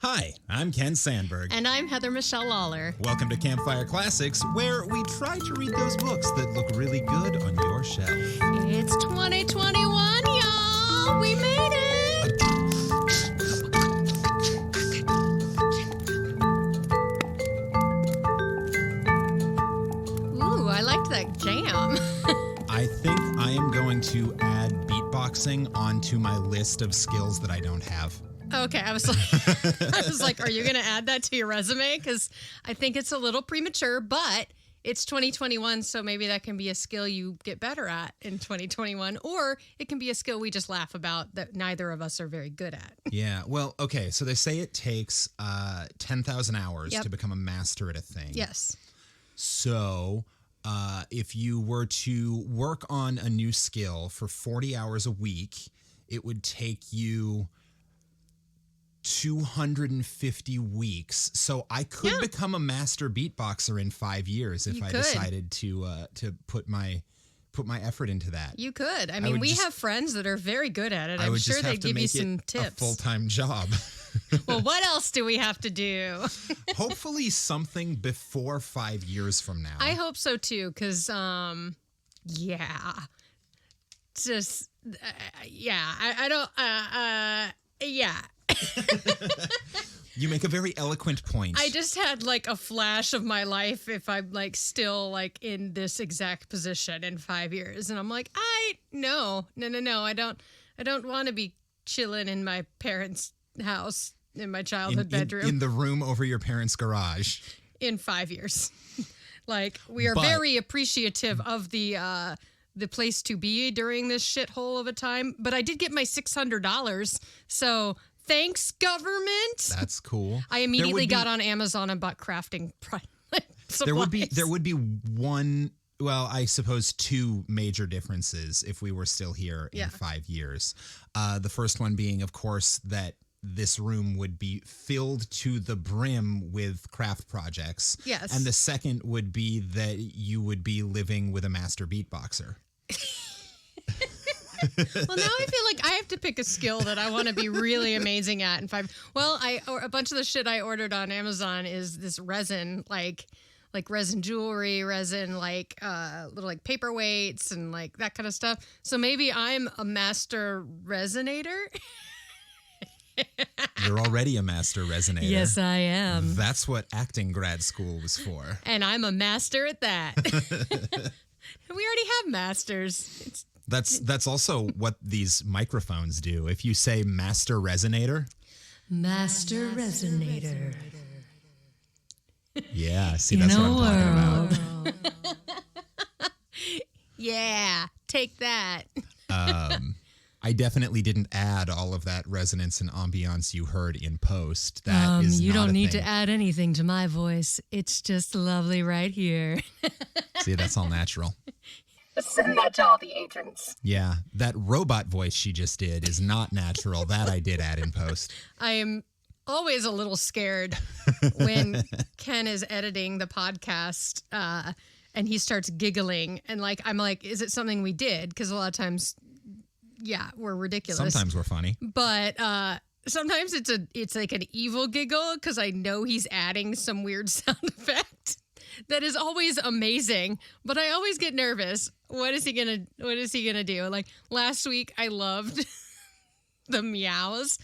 Hi, I'm Ken Sandberg. And I'm Heather Michelle Lawler. Welcome to Campfire Classics, where we try to read those books that look really good on your shelf. It's 2021, y'all! We made it! Ooh, I liked that jam. I think I am going to add beatboxing onto my list of skills that I don't have. Okay, I was like, are you going to add that to your resume? Because I think it's a little premature, but it's 2021, so maybe that can be a skill you get better at in 2021, or it can be a skill we just laugh about that neither of us are very good at. Yeah, well, okay, so they say it takes 10,000 hours to become a master at a thing. Yes. So if you were to work on a new skill for 40 hours a week, it would take you 250 weeks. So I could become a master beatboxer in 5 years if I decided to put my effort into that. You could. I mean, we have friends that are very good at it. I'm sure they'd give you some tips. A full-time job. Well, what else do we have to do? Hopefully something before 5 years from now. I hope so too, because I don't. You make a very eloquent point. I just had like a flash of my life if I'm like still like in this exact position in 5 years, and I'm like, no. I don't want to be chilling in my parents' house in my childhood bedroom in the room over your parents' garage in 5 years. Like, we are very appreciative of the place to be during this shithole of a time, but I did get my $600, so thanks, government. That's cool. I immediately got on Amazon and bought crafting supplies. There would be one, well, I suppose two major differences if we were still here in 5 years. The first one being, of course, that this room would be filled to the brim with craft projects. Yes. And the second would be that you would be living with a master beatboxer. Well, now I feel like I have to pick a skill that I want to be really amazing at in 5. Well, a bunch of the shit I ordered on Amazon is this resin, like resin jewelry, resin, little like paperweights and like that kind of stuff. So maybe I'm a master resinator. You're already a master resonator. Yes, I am. That's what acting grad school was for. And I'm a master at that. We already have masters. That's also what these microphones do. If you say master resonator. Master resonator. Yeah, see, that's what I'm talking about. Yeah, take that. I definitely didn't add all of that resonance and ambiance you heard in post. That is you not don't a need thing. to add anything to my voice. It's just lovely right here. See, that's all natural. Send that to all the agents. Yeah, that robot voice she just did is not natural. That I did add in post. I am always a little scared when Ken is editing the podcast and he starts giggling. And I'm like, is it something we did? Because a lot of times, we're ridiculous. Sometimes we're funny. But sometimes it's like an evil giggle because I know he's adding some weird sound effect that is always amazing. But I always get nervous. What is he gonna do? Like last week, I loved the meows.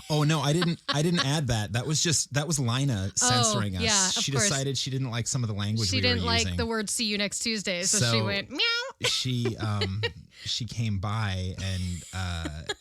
Oh no, I didn't add that. That was Lina censoring us. Yeah, she course. decided she didn't like some of the language we were using. She didn't like the word "see you next Tuesday," so she went meow. She came by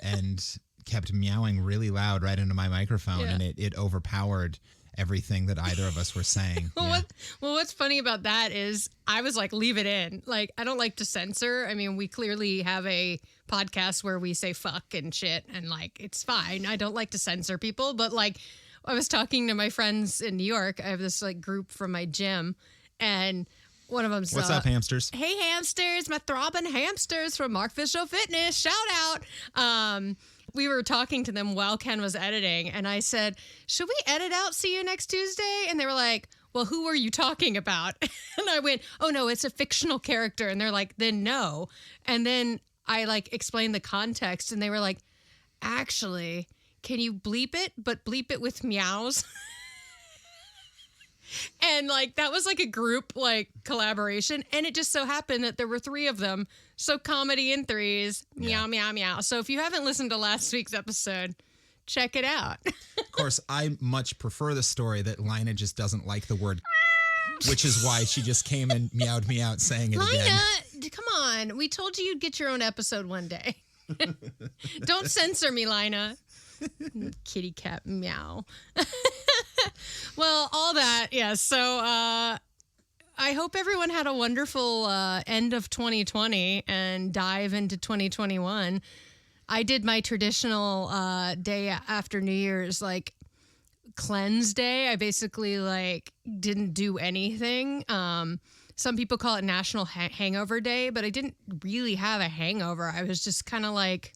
and kept meowing really loud right into my microphone, and it overpowered everything that either of us were saying. Well, what's funny about that is I was like, leave it in. Like, I don't like to censor. I mean, we clearly have a podcast where we say fuck and shit, and like, it's fine. I don't like to censor people, but like, I was talking to my friends in New York. I have this like group from my gym, and one of them's what's up, hamsters? Hey, hamsters, my throbbing hamsters from Mark Fisher Fitness. Shout out. We were talking to them while Ken was editing, and I said, should we edit out "See You Next Tuesday"? And they were like, well, who are you talking about? And I went, oh, no, it's a fictional character. And they're like, then no. And then I like explained the context, and they were like, actually, can you bleep it, but bleep it with meows? And like that was like a group like collaboration, and it just so happened that there were 3 of them. So comedy in 3s, meow, meow, meow. So if you haven't listened to last week's episode, check it out. Of course, I much prefer the story that Lina just doesn't like the word, which is why she just came and meowed me out saying it again. Lina, come on. We told you you'd get your own episode one day. Don't censor me, Lina. Kitty cat meow. Well, all that, yeah. So I hope everyone had a wonderful end of 2020 and dive into 2021. I did my traditional day after New Year's, like cleanse day. I basically like didn't do anything. Some people call it National Hangover Day, but I didn't really have a hangover. I was just kind of like,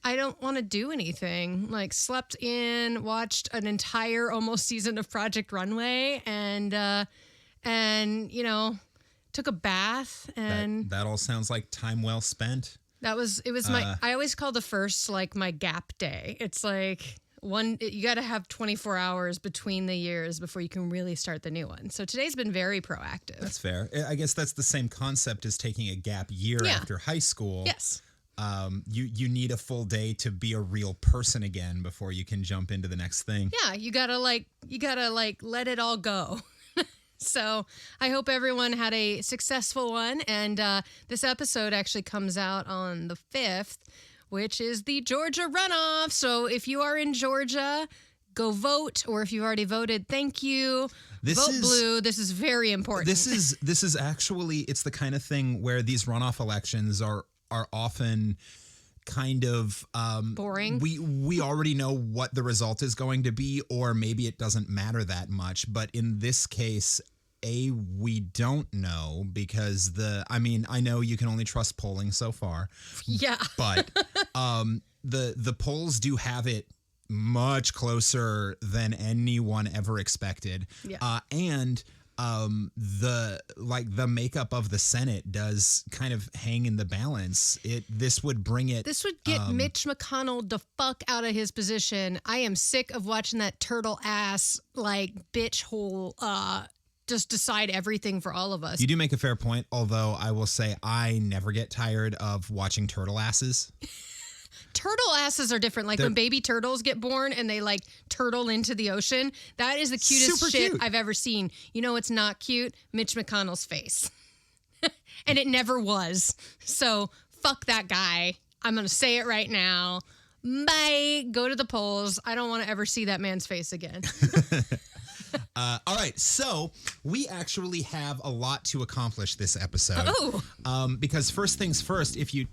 I don't want to do anything. Like slept in, watched an entire almost season of Project Runway, and you know, took a bath. And that all sounds like time well spent. It was my, I always call the first like my gap day. It's like you got to have 24 hours between the years before you can really start the new one. So today's been very proactive. That's fair. I guess that's the same concept as taking a gap year after high school. Yes. You need a full day to be a real person again before you can jump into the next thing. Yeah, you gotta let it all go. So I hope everyone had a successful one. And this episode actually comes out on the 5th, which is the Georgia runoff. So if you are in Georgia, go vote. Or if you've already voted, thank you. Vote blue. This is very important. This is actually, it's the kind of thing where these runoff elections are often kind of boring. We already know what the result is going to be, or maybe it doesn't matter that much. But in this case, we don't know because I know you can only trust polling so far. Yeah. But the polls do have it much closer than anyone ever expected. Yeah. And the makeup of the Senate does kind of hang in the balance. This would get Mitch McConnell the fuck out of his position. I am sick of watching that turtle ass like bitch hole just decide everything for all of us. You do make a fair point, although I will say I never get tired of watching turtle asses. Turtle asses are different. Like when baby turtles get born and they like turtle into the ocean. That is the cutest shit I've ever seen. You know, it's not cute. Mitch McConnell's face. And it never was. So fuck that guy. I'm going to say it right now. Bye. Go to the polls. I don't want to ever see that man's face again. All right, so we actually have a lot to accomplish this episode. Oh. Because first things first, if you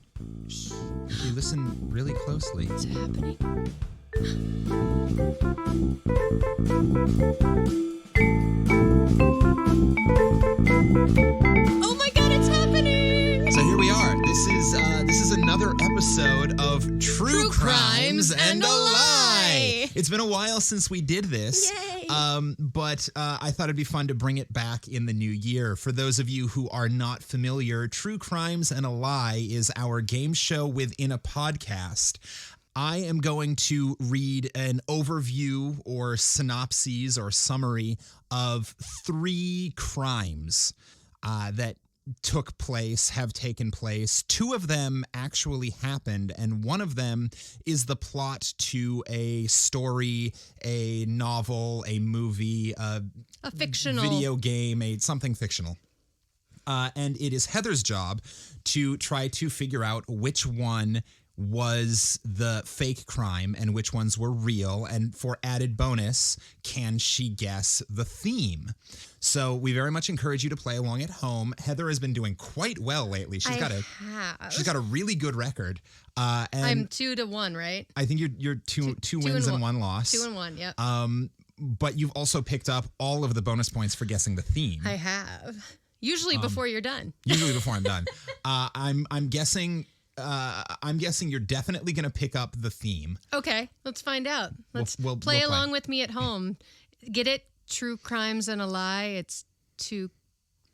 listen really closely. What's happening? Oh my God, it's happening! So here we are. This is another episode of True Crimes and a Lie. It's been a while since we did this. Yay. But I thought it'd be fun to bring it back in the new year. For those of you who are not familiar, True Crimes and a Lie is our game show within a podcast. I am going to read an overview or synopses or summary of 3 crimes that have taken place. 2 of them actually happened, and one of them is the plot to a story, a novel, a movie, a fictional video game, something fictional. And it is Heather's job to try to figure out which one was the fake crime and which ones were real. And for added bonus, can she guess the theme? So we very much encourage you to play along at home. Heather has been doing quite well lately. She's got a really good record. And I'm 2-1, right? I think you're two wins and 1 loss. 2-1, yep. But you've also picked up all of the bonus points for guessing the theme. I have. Usually before you're done. Usually before I'm done. I'm guessing you're definitely going to pick up the theme. Okay, let's find out. Let's we'll play along with me at home. Get it? True Crimes and a Lie. It's 2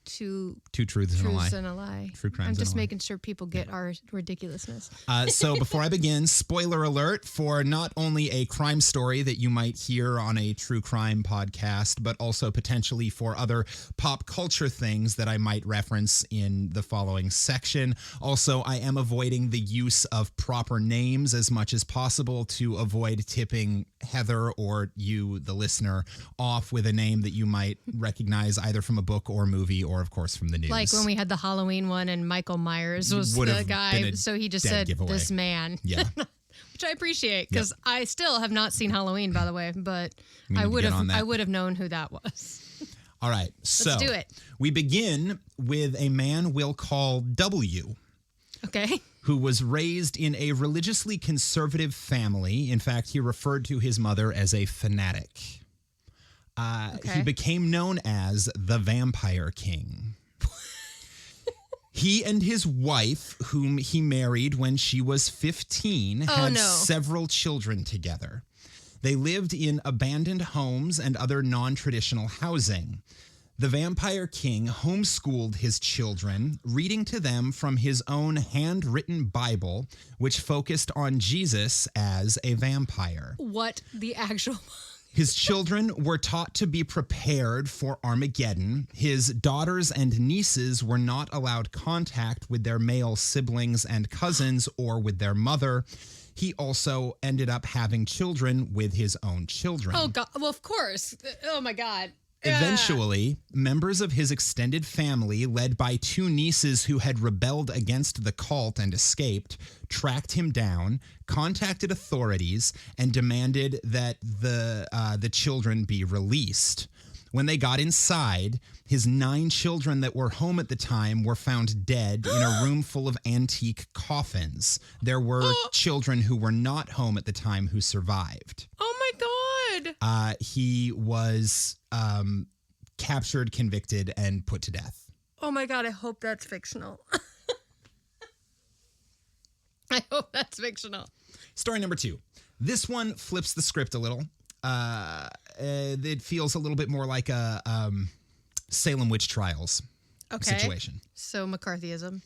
Two truths and a lie. And a lie. True crimes. I'm just making sure people get our ridiculousness. So before I begin, spoiler alert for not only a crime story that you might hear on a true crime podcast, but also potentially for other pop culture things that I might reference in the following section. Also, I am avoiding the use of proper names as much as possible to avoid tipping Heather or you, the listener, off with a name that you might recognize either from a book or movie or, of course, from the news. Like when we had the Halloween one and Michael Myers was the guy, so he just said, giveaway. This man. Yeah. Which I appreciate, because I still have not seen Halloween, by the way, but I would have known who that was. All right, so let's do it. We begin with a man we'll call W. Okay. Who was raised in a religiously conservative family. In fact, he referred to his mother as a fanatic. He became known as the Vampire King. He and his wife, whom he married when she was 15, had several children together. They lived in abandoned homes and other non-traditional housing. The Vampire King homeschooled his children, reading to them from his own handwritten Bible, which focused on Jesus as a vampire. What the actual... His children were taught to be prepared for Armageddon. His daughters and nieces were not allowed contact with their male siblings and cousins or with their mother. He also ended up having children with his own children. Oh, God. Well, of course. Oh, my God. Eventually, members of his extended family, led by two nieces who had rebelled against the cult and escaped, tracked him down, contacted authorities, and demanded that the children be released. When they got inside, his 9 children that were home at the time were found dead in a room full of antique coffins. There were children who were not home at the time who survived. Oh, my God. He was captured, convicted, and put to death. Oh, my God. I hope that's fictional. I hope that's fictional. Story number 2. This one flips the script a little. It feels a little bit more like a Salem witch trials situation. So McCarthyism.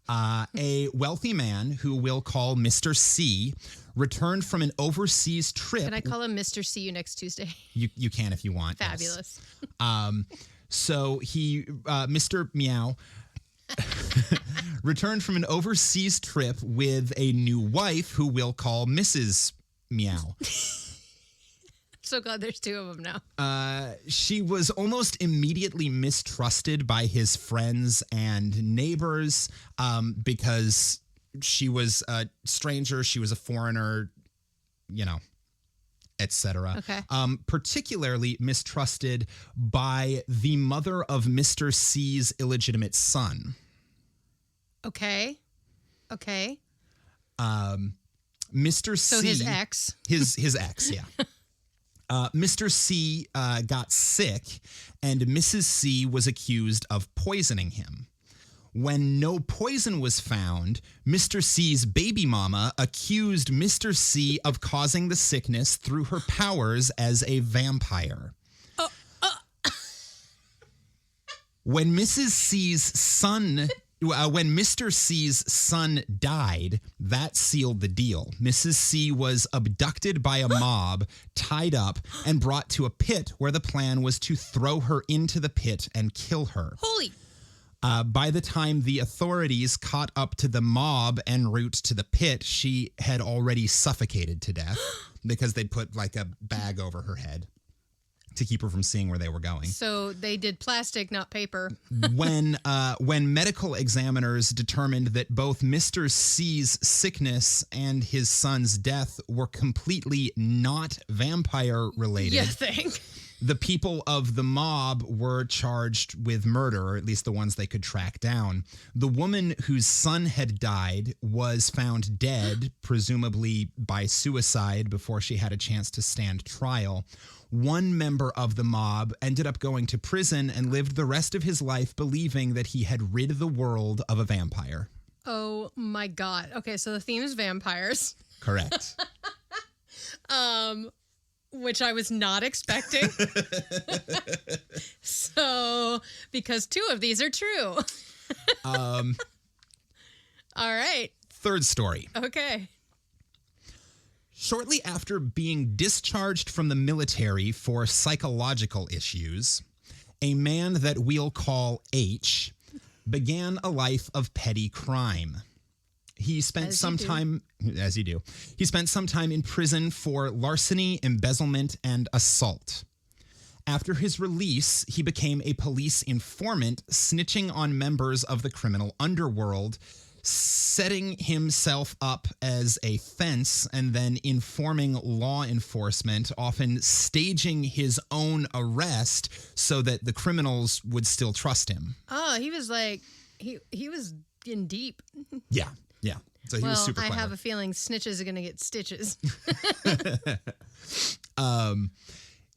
A wealthy man who we'll call Mr. C returned from an overseas trip. Can I call him Mr. See you next Tuesday? You can if you want. Fabulous. Yes. So he, Mr. Meow, returned from an overseas trip with a new wife who we'll call Mrs. Meow. So glad there's 2 of them now. She was almost immediately mistrusted by his friends and neighbors because she was a stranger, she was a foreigner, etc. Okay. Particularly mistrusted by the mother of Mr. C's illegitimate son. Okay. Mr. C. So his ex. His ex, yeah. Mr. C got sick, and Mrs. C was accused of poisoning him. When no poison was found, Mr. C's baby mama accused Mr. C of causing the sickness through her powers as a vampire. When Mr. C's son died, that sealed the deal. Mrs. C was abducted by a mob, tied up, and brought to a pit where the plan was to throw her into the pit and kill her. Holy. By the time the authorities caught up to the mob en route to the pit, she had already suffocated to death because they'd put like a bag over her head to keep her from seeing where they were going. So they did plastic, not paper. When medical examiners determined that both Mr. C's sickness and his son's death were completely not vampire related. You think? The people of the mob were charged with murder, or at least the ones they could track down. The woman whose son had died was found dead, presumably by suicide, before she had a chance to stand trial. One member of the mob ended up going to prison and lived the rest of his life believing that he had rid the world of a vampire. Oh my God. Okay, so the theme is vampires. Correct. which I was not expecting. So, because 2 of these are true. All right. Third story. Okay. Shortly after being discharged from the military for psychological issues, a man that we'll call H began a life of petty crime. He spent some time, as you do, he spent some time in prison for larceny, embezzlement, and assault. After his release, he became a police informant, snitching on members of the criminal underworld, setting himself up as a fence and then informing law enforcement, often staging his own arrest so that the criminals would still trust him. Oh, he was like, he was in deep. Yeah. Yeah. So he was super clever. I have a feeling snitches are going to get stitches.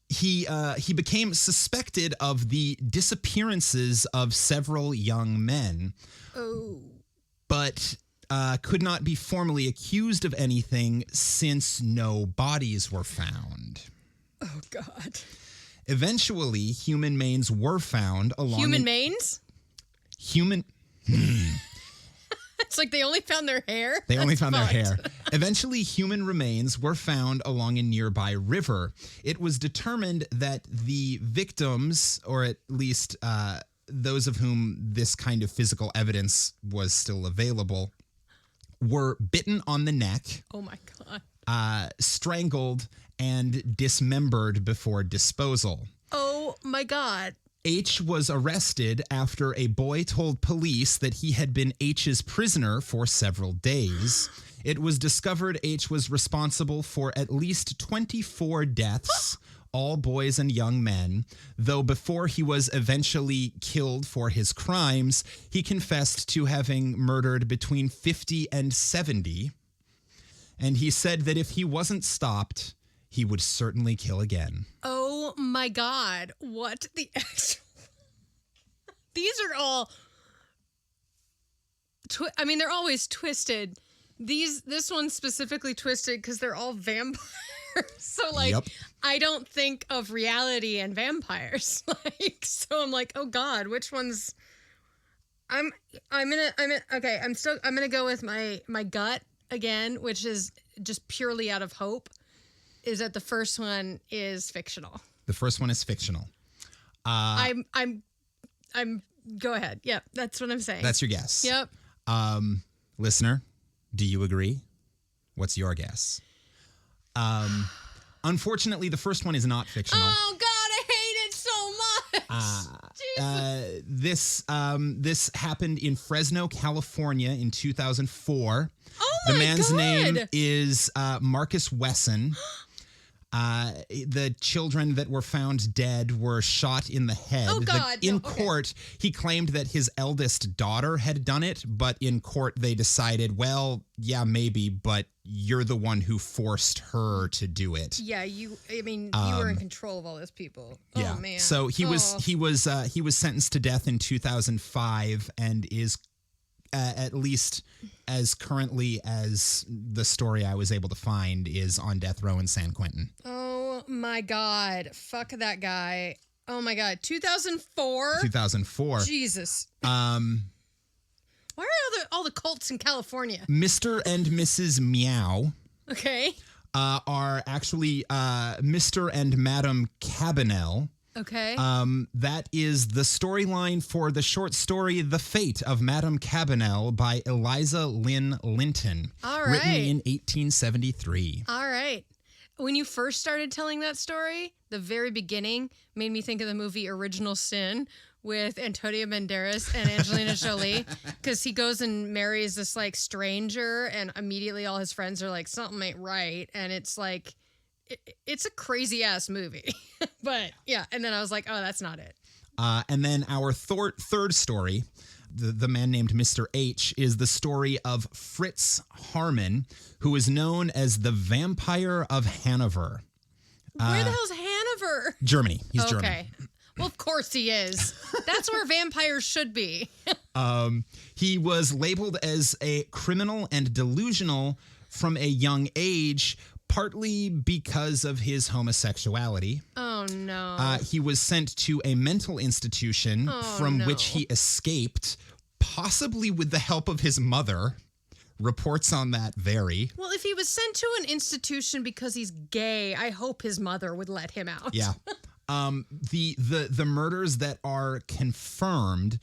He became suspected of the disappearances of several young men. Oh. But could not be formally accused of anything since no bodies were found. Oh, God. Eventually, human remains were found along... Human remains? Human... It's like they only found their hair? They only found their hair. Eventually, human remains were found along a nearby river. It was determined that the victims, or at least those of whom this kind of physical evidence was still available, were bitten on the neck. Oh, my God. Strangled and dismembered before disposal. Oh, my God. H was arrested after a boy told police that he had been H's prisoner for several days. It was discovered H was responsible for at least 24 deaths, all boys and young men, though before he was eventually killed for his crimes, he confessed to having murdered between 50 and 70. And he said that if he wasn't stopped, he would certainly kill again. Oh my God. What the actual... These are all... they're always twisted. This one's specifically twisted because they're all vampires. So, yep. I don't think of reality and vampires. So I'm like, oh God, which one's... I'm gonna go with my gut again, which is just purely out of hope. Is that the first one is fictional? The first one is fictional. I'm. Go ahead. Yep, that's what I'm saying. That's your guess. Yep. Listener, do you agree? What's your guess? Unfortunately, the first one is not fictional. Oh God, I hate it so much. This happened in Fresno, California, in 2004. Oh my God! The man's name is Marcus Wesson. The children that were found dead were shot in the head. Oh, God. In court, he claimed that his eldest daughter had done it, but in court they decided, well, yeah, maybe, but you're the one who forced her to do it. Yeah, you were in control of all those people. Yeah. Oh, man. So he was sentenced to death in 2005 and is at least as currently as the story I was able to find is on death row in San Quentin. Oh my God. Fuck that guy. Oh my God. 2004? 2004. Jesus. Why are all the cults in California? Mr. and Mrs. Meow. Okay. Are actually Mr. and Madam Cabanel. Okay. That is the storyline for the short story The Fate of Madame Cabanel by Eliza Lynn Linton. All right. Written in 1873. All right. When you first started telling that story, the very beginning made me think of the movie Original Sin with Antonio Banderas and Angelina Jolie, because he goes and marries this stranger and immediately all his friends are like, something ain't right. And it's like... It's a crazy ass movie, but yeah. And then I was like, oh, that's not it. And then our third story, the man named Mr. H, is the story of Fritz Harman, who is known as the Vampire of Hanover. Where the hell's Hanover? Germany. He's German. Okay. Well, of course he is. That's where vampires should be. He was labeled as a criminal and delusional from a young age, partly because of his homosexuality. Oh, no. He was sent to a mental institution from which he escaped, possibly with the help of his mother. Reports on that vary. Well, if he was sent to an institution because he's gay, I hope his mother would let him out. Yeah. The murders that are confirmed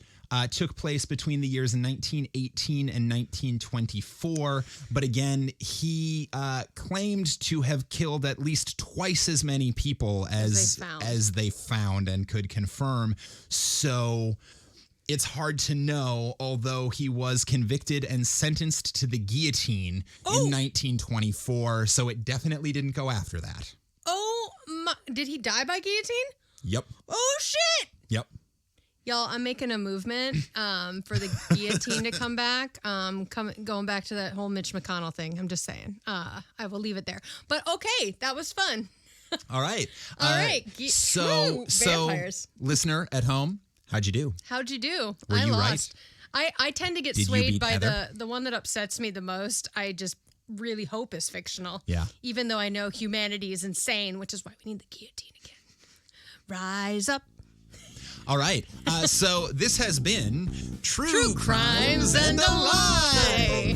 took place between the years 1918 and 1924. But again, he claimed to have killed at least twice as many people as they found and could confirm. So it's hard to know, although he was convicted and sentenced to the guillotine in 1924. So it definitely didn't go after that. Did he die by guillotine? Yep. Oh, shit. Yep. Y'all, I'm making a movement for the guillotine to come back. Going back to that whole Mitch McConnell thing. I'm just saying. I will leave it there. But okay, that was fun. All right. All right. So, vampires. Listener at home, how'd you do? How'd you do? Were you lost. Right? I tend to get Did swayed by Heather? the one that upsets me the most. I just really hope is fictional. Yeah. Even though I know humanity is insane, which is why we need the guillotine again. Rise up. All right. So this has been True Crimes and a Lie.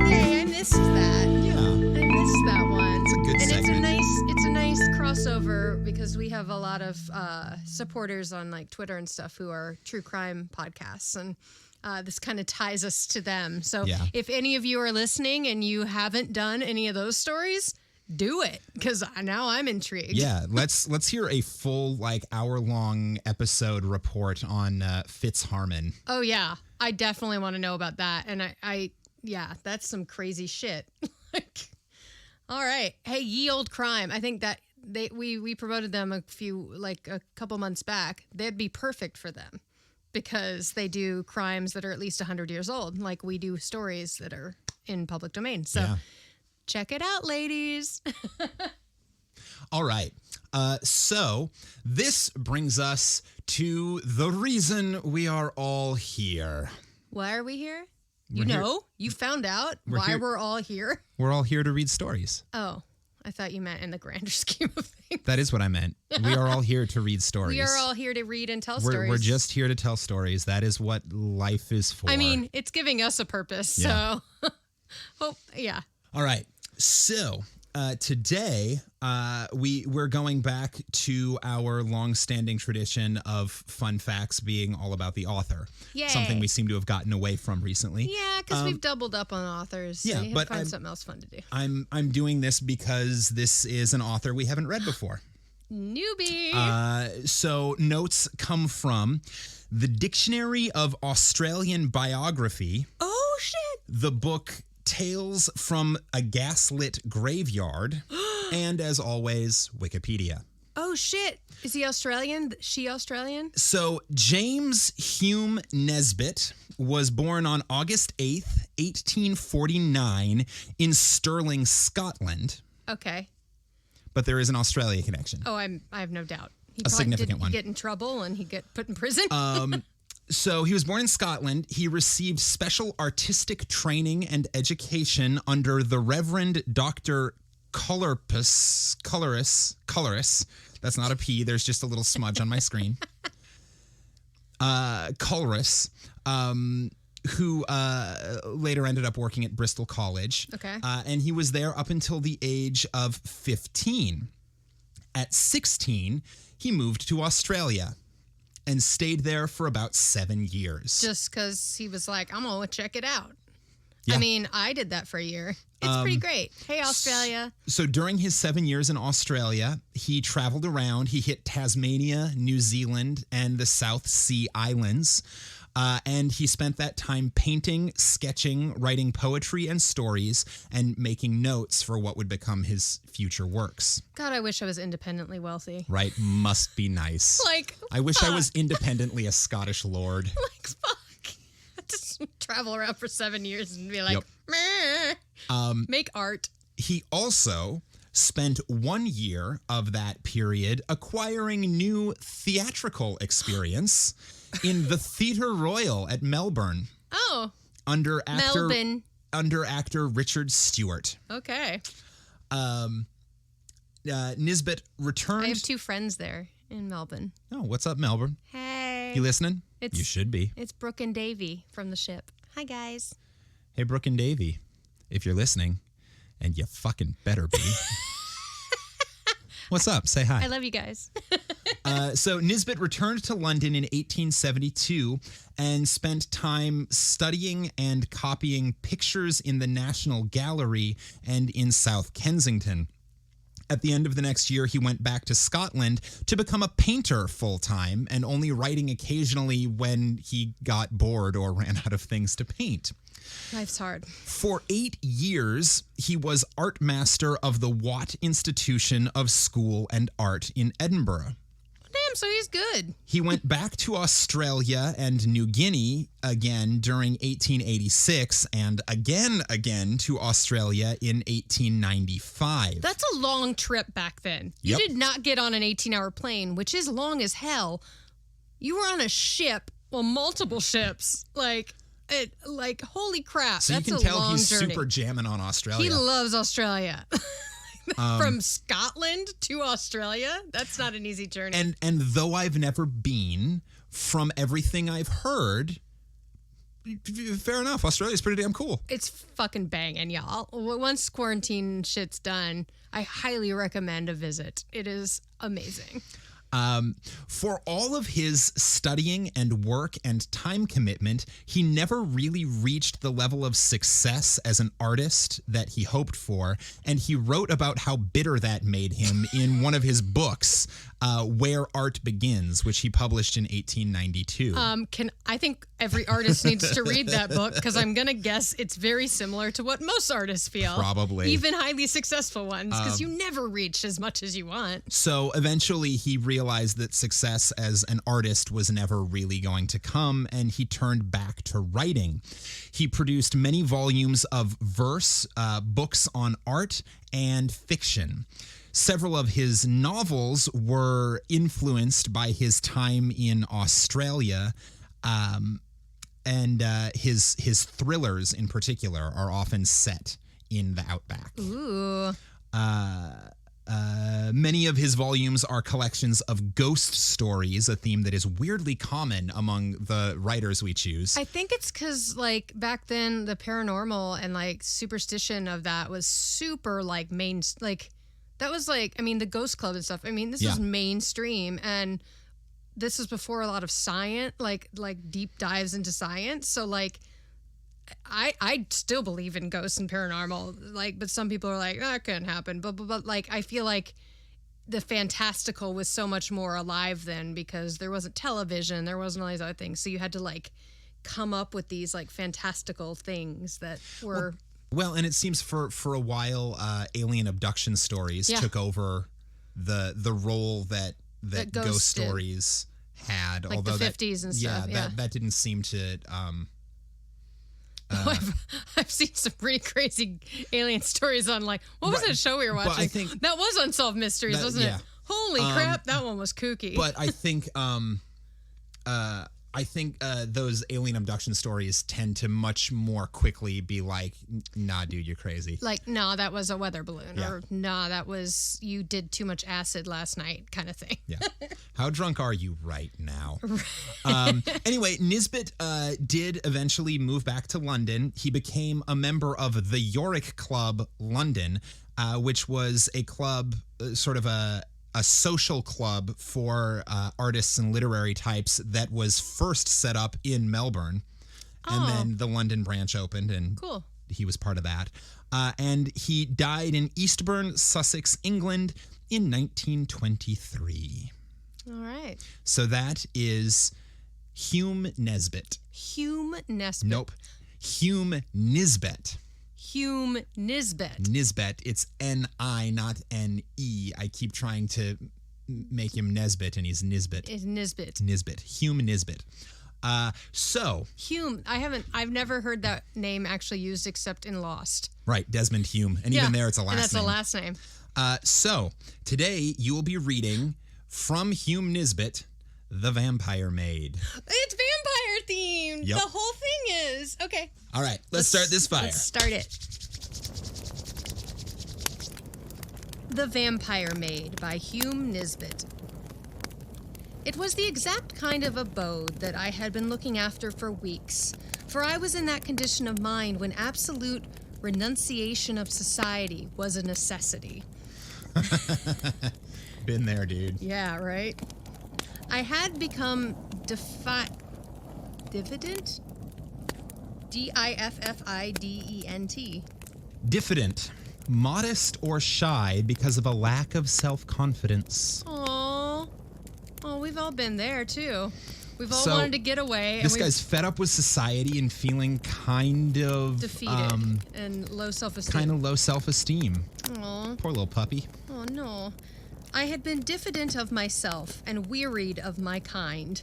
Yay, I missed that. Yeah. I missed that one. It's a good segment. It's a nice crossover because we have a lot of supporters on like Twitter and stuff who are true crime podcasts, and this kind of ties us to them. So if any of you are listening and you haven't done any of those stories, do it, because now I'm intrigued. Yeah, let's hear a full hour-long episode report on Fitzharmon. Oh yeah, I definitely want to know about that, and I that's some crazy shit. All right, hey, Ye Old Crime. I think that we promoted them a couple months back. They'd be perfect for them because they do crimes that are at least 100 years old, like we do stories that are in public domain. So. Yeah. Check it out, ladies. All right. So this brings us to the reason we are all here. Why are we here? You found out why we're all here? We're all here to read stories. Oh, I thought you meant in the grander scheme of things. That is what I meant. We are all here to read stories. We are all here to read and tell stories. We're just here to tell stories. That is what life is for. I mean, it's giving us a purpose. Yeah. So, yeah. All right. So today we're going back to our long-standing tradition of fun facts being all about the author. Yay. Something we seem to have gotten away from recently. Yeah, because we've doubled up on authors. Yeah, so but find something else fun to do. I'm doing this because this is an author we haven't read before. Newbie. So notes come from the Dictionary of Australian Biography. Oh shit! The book Tales from a Gaslit Graveyard, and as always, Wikipedia. Oh shit. Is he Australian? She Australian? So James Hume Nisbet was born on August 8th, 1849 in Stirling, Scotland. Okay. But there is an Australia connection. Oh, I have no doubt. A significant one. He'd get in trouble and he'd get put in prison. So he was born in Scotland. He received special artistic training and education under the Reverend Dr. Colorus. That's not a P. There's just a little smudge on my screen. Colrus, who later ended up working at Bristol College. Okay. And he was there up until the age of 15. At 16, he moved to Australia and stayed there for about 7 years. Just because he was like, I'm going to check it out. Yeah. I mean, I did that for a year. It's pretty great. Hey, Australia. So during his 7 years in Australia, he traveled around. He hit Tasmania, New Zealand, and the South Sea Islands. And he spent that time painting, sketching, writing poetry and stories, and making notes for what would become his future works. God, I wish I was independently wealthy. Right? Must be nice. I wish I was independently a Scottish lord. Fuck. Just travel around for 7 years and be like, Yep. Meh. Make art. He also spent 1 year of that period acquiring new theatrical experience in the Theatre Royal at Melbourne. Oh. under actor Melbourne. Under actor Richard Stewart. Okay. Nisbet returned. I have 2 friends there in Melbourne. Oh, what's up, Melbourne? Hey. You listening? You should be. It's Brooke and Davey from the ship. Hi, guys. Hey, Brooke and Davey, if you're listening, and you fucking better be. What's up? Say hi. I love you guys. So Nisbet returned to London in 1872 and spent time studying and copying pictures in the National Gallery and in South Kensington. At the end of the next year, he went back to Scotland to become a painter full-time and only writing occasionally when he got bored or ran out of things to paint. Life's hard. For 8 years, he was art master of the Watt Institution of School and Art in Edinburgh. Damn, so he's good. He went back to Australia and New Guinea again during 1886 and again to Australia in 1895. That's a long trip back then. Yep. You did not get on an 18-hour plane, which is long as hell. You were on a ship, well, multiple ships. Like holy crap. So that's you can a tell long he's journey. super jamming on Australia. He loves Australia. From Scotland to Australia, that's not an easy journey. And though I've never been, from everything I've heard, fair enough, Australia's pretty damn cool. It's fucking banging, y'all. Once quarantine shit's done, I highly recommend a visit. It is amazing. For all of his studying and work and time commitment, he never really reached the level of success as an artist that he hoped for, and he wrote about how bitter that made him in one of his books, Where Art Begins, which he published in 1892. I think every artist needs to read that book because I'm going to guess it's very similar to what most artists feel. Probably. Even highly successful ones, because you never reach as much as you want. So eventually he realized that success as an artist was never really going to come, and he turned back to writing. He produced many volumes of verse, books on art, and fiction. Several of his novels were influenced by his time in Australia, and his thrillers in particular are often set in the outback. Ooh. Many of his volumes are collections of ghost stories, a theme that is weirdly common among the writers we choose. I think it's because, like, back then, the paranormal and, like, superstition of that was super, like, that was, like, I mean, the Ghost Club and stuff. I mean, this was mainstream, and this was before a lot of science, like deep dives into science. So, like, I still believe in ghosts and paranormal, like, but some people are like, that couldn't happen. But like, I feel like the fantastical was so much more alive then because there wasn't television, there wasn't all these other things. So you had to, like, come up with these, like, fantastical things that were... Well, and it seems for a while, alien abduction stories took over the role that ghost stories had. Like although the 50s and stuff. Yeah, that didn't seem to... I've seen some pretty crazy alien stories on, like, what was that show we were watching? I think that was Unsolved Mysteries, wasn't it? Holy crap, that one was kooky. But I think those alien abduction stories tend to much more quickly be like, nah, dude, you're crazy. Like, nah, that was a weather balloon. Yeah. Or, nah, that was, you did too much acid last night kind of thing. Yeah. How drunk are you right now? Anyway, Nisbet did eventually move back to London. He became a member of the Yorick Club London, which was a club, sort of a social club for artists and literary types that was first set up in Melbourne. And then the London branch opened, and he was part of that. And he died in Eastbourne, Sussex, England in 1923. All right. So that is Hume Nisbet. Hume Nisbet. Nope. Hume Nisbet. Hume Nisbet. Nisbet. It's N-I, not N-E. I keep trying to make him Nesbit, and he's Nisbet. It's Nisbet. Nisbet. Hume Nisbet. Hume. I've never heard that name actually used except in Lost. Right, Desmond Hume. And even there it's a last name. And that's a last name. So today you will be reading from Hume Nisbet, The Vampire Maid. It's vampires. themed. Yep. The whole thing is. Okay. All right, let's start this fire. Let's start it. The Vampire Maid by Hume Nisbet. It was the exact kind of abode that I had been looking after for weeks, for I was in that condition of mind when absolute renunciation of society was a necessity. Been there, dude. Yeah, right? I had become diffident? D-I-F-F-I-D-E-N-T. Diffident. Modest or shy because of a lack of self-confidence. Aww. Oh, we've all been there, too. We've all wanted to get away. This guy's fed up with society and feeling kind of... defeated and low self-esteem. Kind of low self-esteem. Aww. Poor little puppy. Oh, no. I had been diffident of myself and wearied of my kind.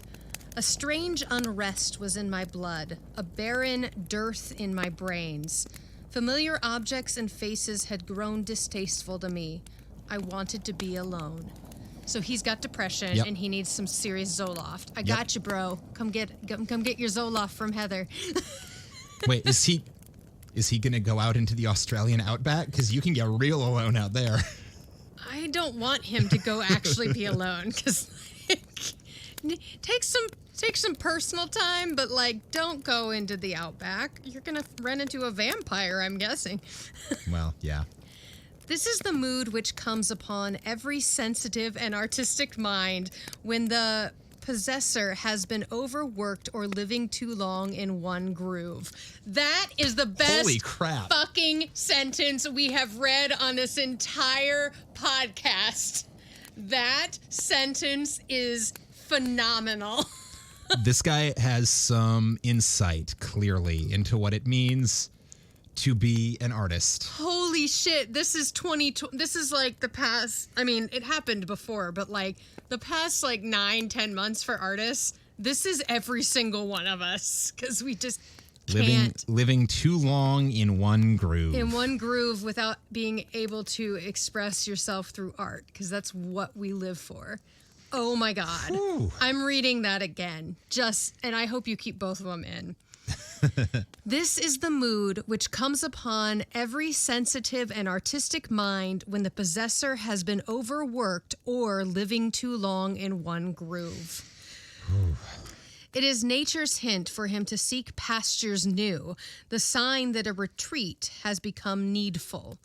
A strange unrest was in my blood, a barren dearth in my brains. Familiar objects and faces had grown distasteful to me. I wanted to be alone. So he's got depression and he needs some serious Zoloft. I got you, bro. Come get your Zoloft from Heather. Wait, is he gonna go out into the Australian outback? Because you can get real alone out there. I don't want him to go actually be alone, because take some personal time, but don't go into the outback. You're gonna run into a vampire, I'm guessing. Well, yeah. This is the mood which comes upon every sensitive and artistic mind when the possessor has been overworked or living too long in one groove. That is the best Holy crap. fucking sentence we have read on this entire podcast. That sentence is phenomenal. This guy has some insight, clearly, into what it means to be an artist. Holy shit, this is this is the past, I mean, it happened before, but the past 9-10 months for artists, this is every single one of us, because we just can't. Living too long in one groove. In one groove without being able to express yourself through art, because that's what we live for. Oh my God. Whew. I'm reading that again, and I hope you keep both of them in. This is the mood which comes upon every sensitive and artistic mind when the possessor has been overworked or living too long in one groove. It is nature's hint for him to seek pastures new, the sign that a retreat has become needful.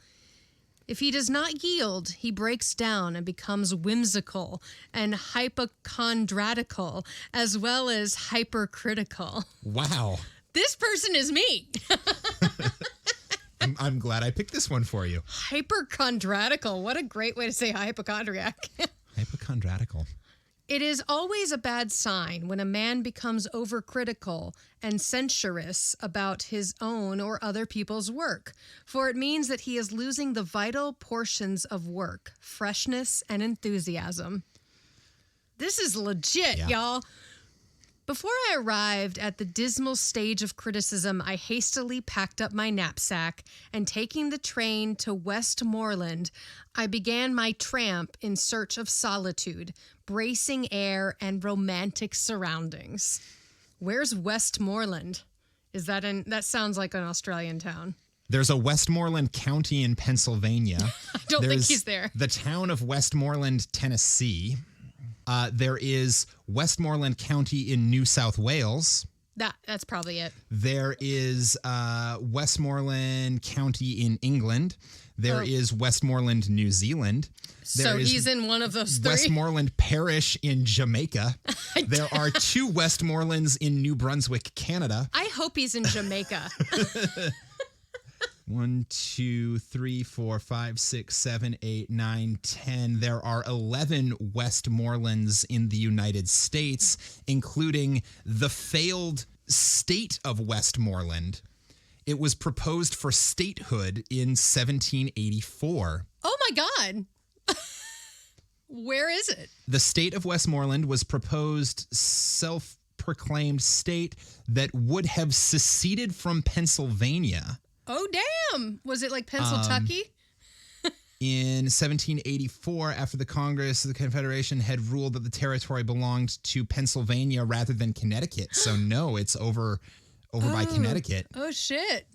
If he does not yield, he breaks down and becomes whimsical and hypochondriacal, as well as hypercritical. Wow. This person is me. I'm glad I picked this one for you. Hyperchondriacal. What a great way to say hypochondriac. Hypochondriacal. It is always a bad sign when a man becomes overcritical and censorious about his own or other people's work, for it means that he is losing the vital portions of work, freshness and enthusiasm. This is legit, y'all. Before I arrived at the dismal stage of criticism, I hastily packed up my knapsack and, taking the train to Westmoreland, I began my tramp in search of solitude, bracing air, and romantic surroundings. Where's Westmoreland? That sounds like an Australian town. There's a Westmoreland County in Pennsylvania. I don't think he's there. The town of Westmoreland, Tennessee. There is Westmoreland County in New South Wales. That's probably it. There is Westmoreland County in England. There is Westmoreland, New Zealand. So he's in one of those three? Westmoreland Parish in Jamaica. There are 2 Westmorelands in New Brunswick, Canada. I hope he's in Jamaica. 1, 2, 3, 4, 5, 6, 7, 8, 9, 10. There are 11 Westmorelands in the United States, including the failed state of Westmoreland. It was proposed for statehood in 1784. Oh my God. Where is it? The state of Westmoreland was proposed self-proclaimed state that would have seceded from Pennsylvania. Oh, damn. Was it like Pennsylvania? In 1784, after the Congress of the Confederation had ruled that the territory belonged to Pennsylvania rather than Connecticut. So no, it's over by Connecticut. Oh, shit.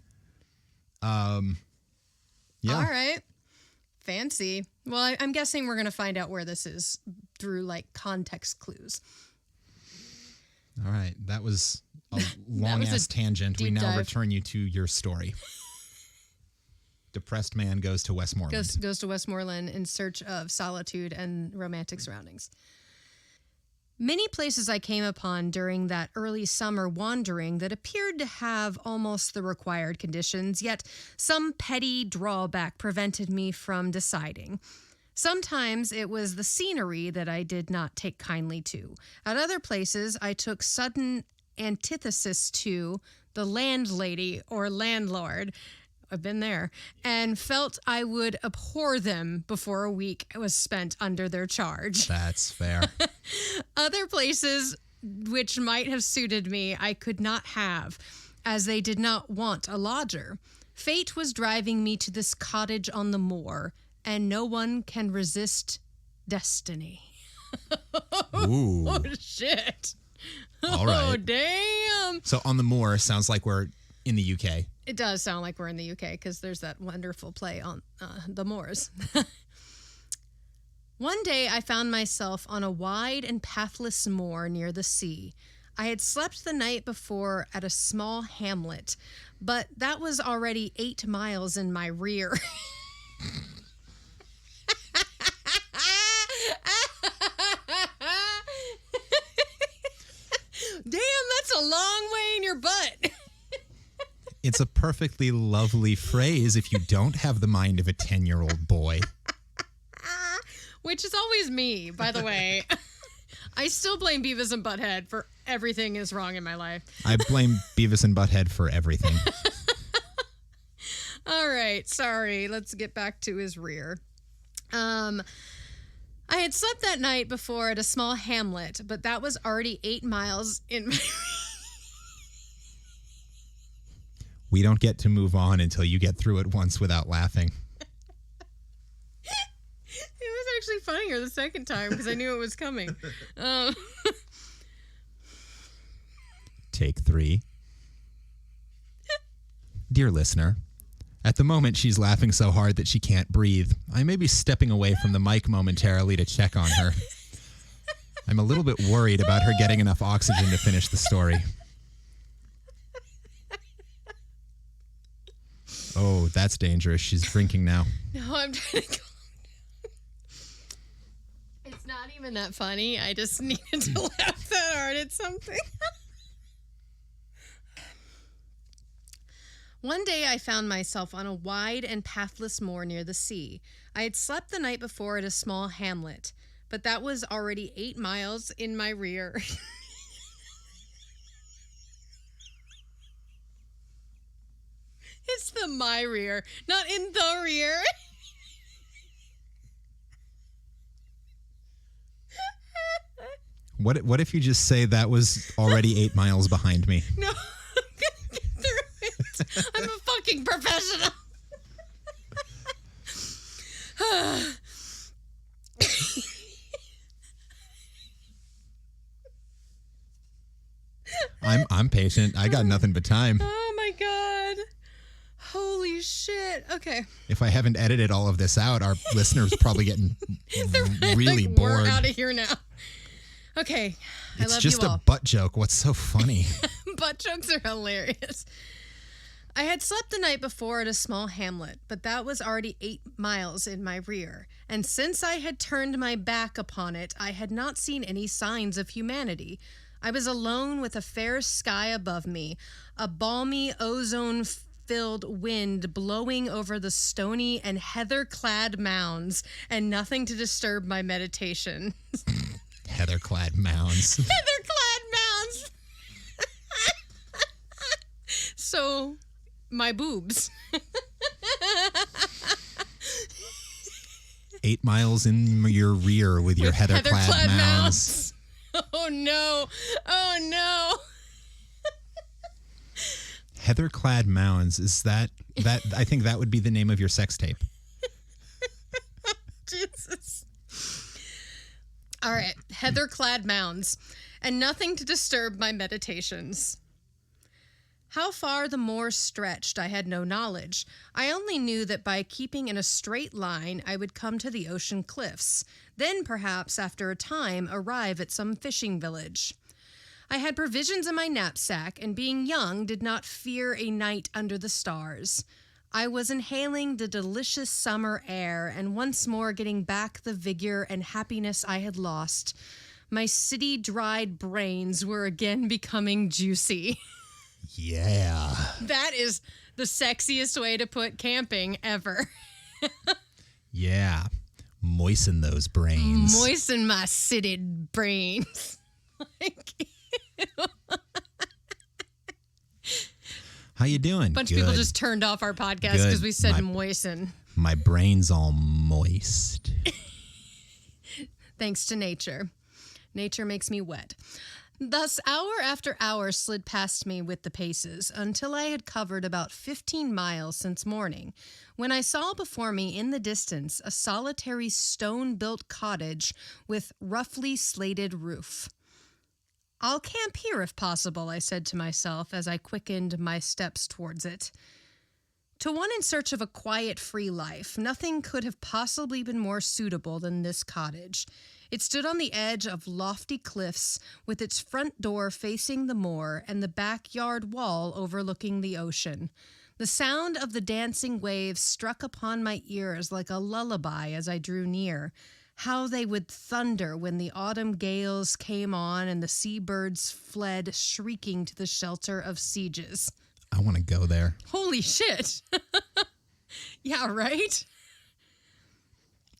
Yeah. All right. Fancy. Well, I'm guessing we're going to find out where this is through, like, context clues. All right. That was a long-ass tangent. We now dive. return you to your story. Depressed man goes to Westmoreland. Goes to Westmoreland in search of solitude and romantic surroundings. Many places I came upon during that early summer wandering that appeared to have almost the required conditions, yet some petty drawback prevented me from deciding. Sometimes it was the scenery that I did not take kindly to. At other places, I took sudden antithesis to the landlady or landlord. I've been there, and felt I would abhor them before a week was spent under their charge. That's fair. Other places which might have suited me, I could not have, as they did not want a lodger. Fate was driving me to this cottage on the moor, and no one can resist destiny. Ooh. Oh, shit. All right. Oh, damn. So on the moor sounds like we're in the UK. It does sound like we're in the UK because there's that wonderful play on the moors. One day I found myself on a wide and pathless moor near the sea. I had slept the night before at a small hamlet, but that was already 8 miles in my rear. Damn, that's a long way in your butt. It's a perfectly lovely phrase if you don't have the mind of a 10-year-old boy. Which is always me, by the way. I still blame Beavis and Butthead for everything is wrong in my life. I blame Beavis and Butthead for everything. All right, sorry. Let's get back to his rear. I had slept that night before at a small hamlet, but that was already 8 miles in my... We don't get to move on until you get through it once without laughing. It was actually funnier the second time because I knew it was coming. Take 3. Dear listener, at the moment she's laughing so hard that she can't breathe. I may be stepping away from the mic momentarily to check on her. I'm a little bit worried about her getting enough oxygen to finish the story. Oh, that's dangerous. She's drinking now. No, I'm trying to go. It's not even that funny. I just needed to laugh that hard at something. One day I found myself on a wide and pathless moor near the sea. I had slept the night before at a small hamlet, but that was already 8 miles in my rear. It's the my rear, not in the rear. What if you just say that was already 8 miles behind me? No, I'm gonna get through it. I'm a fucking professional. I'm patient. I got nothing but time. Oh my god. Holy shit. Okay. If I haven't edited all of this out, our listeners probably getting really like, bored. We're out of here now. Okay. I It's love just you all. a butt joke. What's so funny? Butt jokes are hilarious. I had slept the night before at a small hamlet, but that was already 8 miles in my rear. And since I had turned my back upon it, I had not seen any signs of humanity. I was alone with a fair sky above me, a balmy ozone-filled wind blowing over the stony and heather-clad mounds, and nothing to disturb my meditation. Heather-clad mounds. Heather-clad mounds! So, my boobs. 8 miles in your rear with your heather-clad mounds. Oh no. Oh no. Heather-clad mounds, is that I think that would be the name of your sex tape. Jesus. All right. Heather-clad mounds. And nothing to disturb my meditations. How far the moor stretched, I had no knowledge. I only knew that by keeping in a straight line, I would come to the ocean cliffs. Then, perhaps, after a time, arrive at some fishing village. I had provisions in my knapsack, and being young, did not fear a night under the stars. I was inhaling the delicious summer air, and once more getting back the vigor and happiness I had lost. My city-dried brains were again becoming juicy. Yeah. That is the sexiest way to put camping ever. Yeah. Moisten those brains. Moisten my citted brains. How you doing? A bunch of people just turned off our podcast because we said moisten. My brain's all moist. Thanks to nature. Nature makes me wet. Thus, hour after hour slid past me with the paces, until I had covered about 15 miles since morning, when I saw before me in the distance a solitary stone-built cottage with roughly slated roof. I'll camp here if possible, I said to myself as I quickened my steps towards it. To one in search of a quiet, free life, nothing could have possibly been more suitable than this cottage. It stood on the edge of lofty cliffs, with its front door facing the moor and the backyard wall overlooking the ocean. The sound of the dancing waves struck upon my ears like a lullaby as I drew near. How they would thunder when the autumn gales came on and the seabirds fled shrieking to the shelter of sieges. I want to go there. Holy shit. Yeah, right?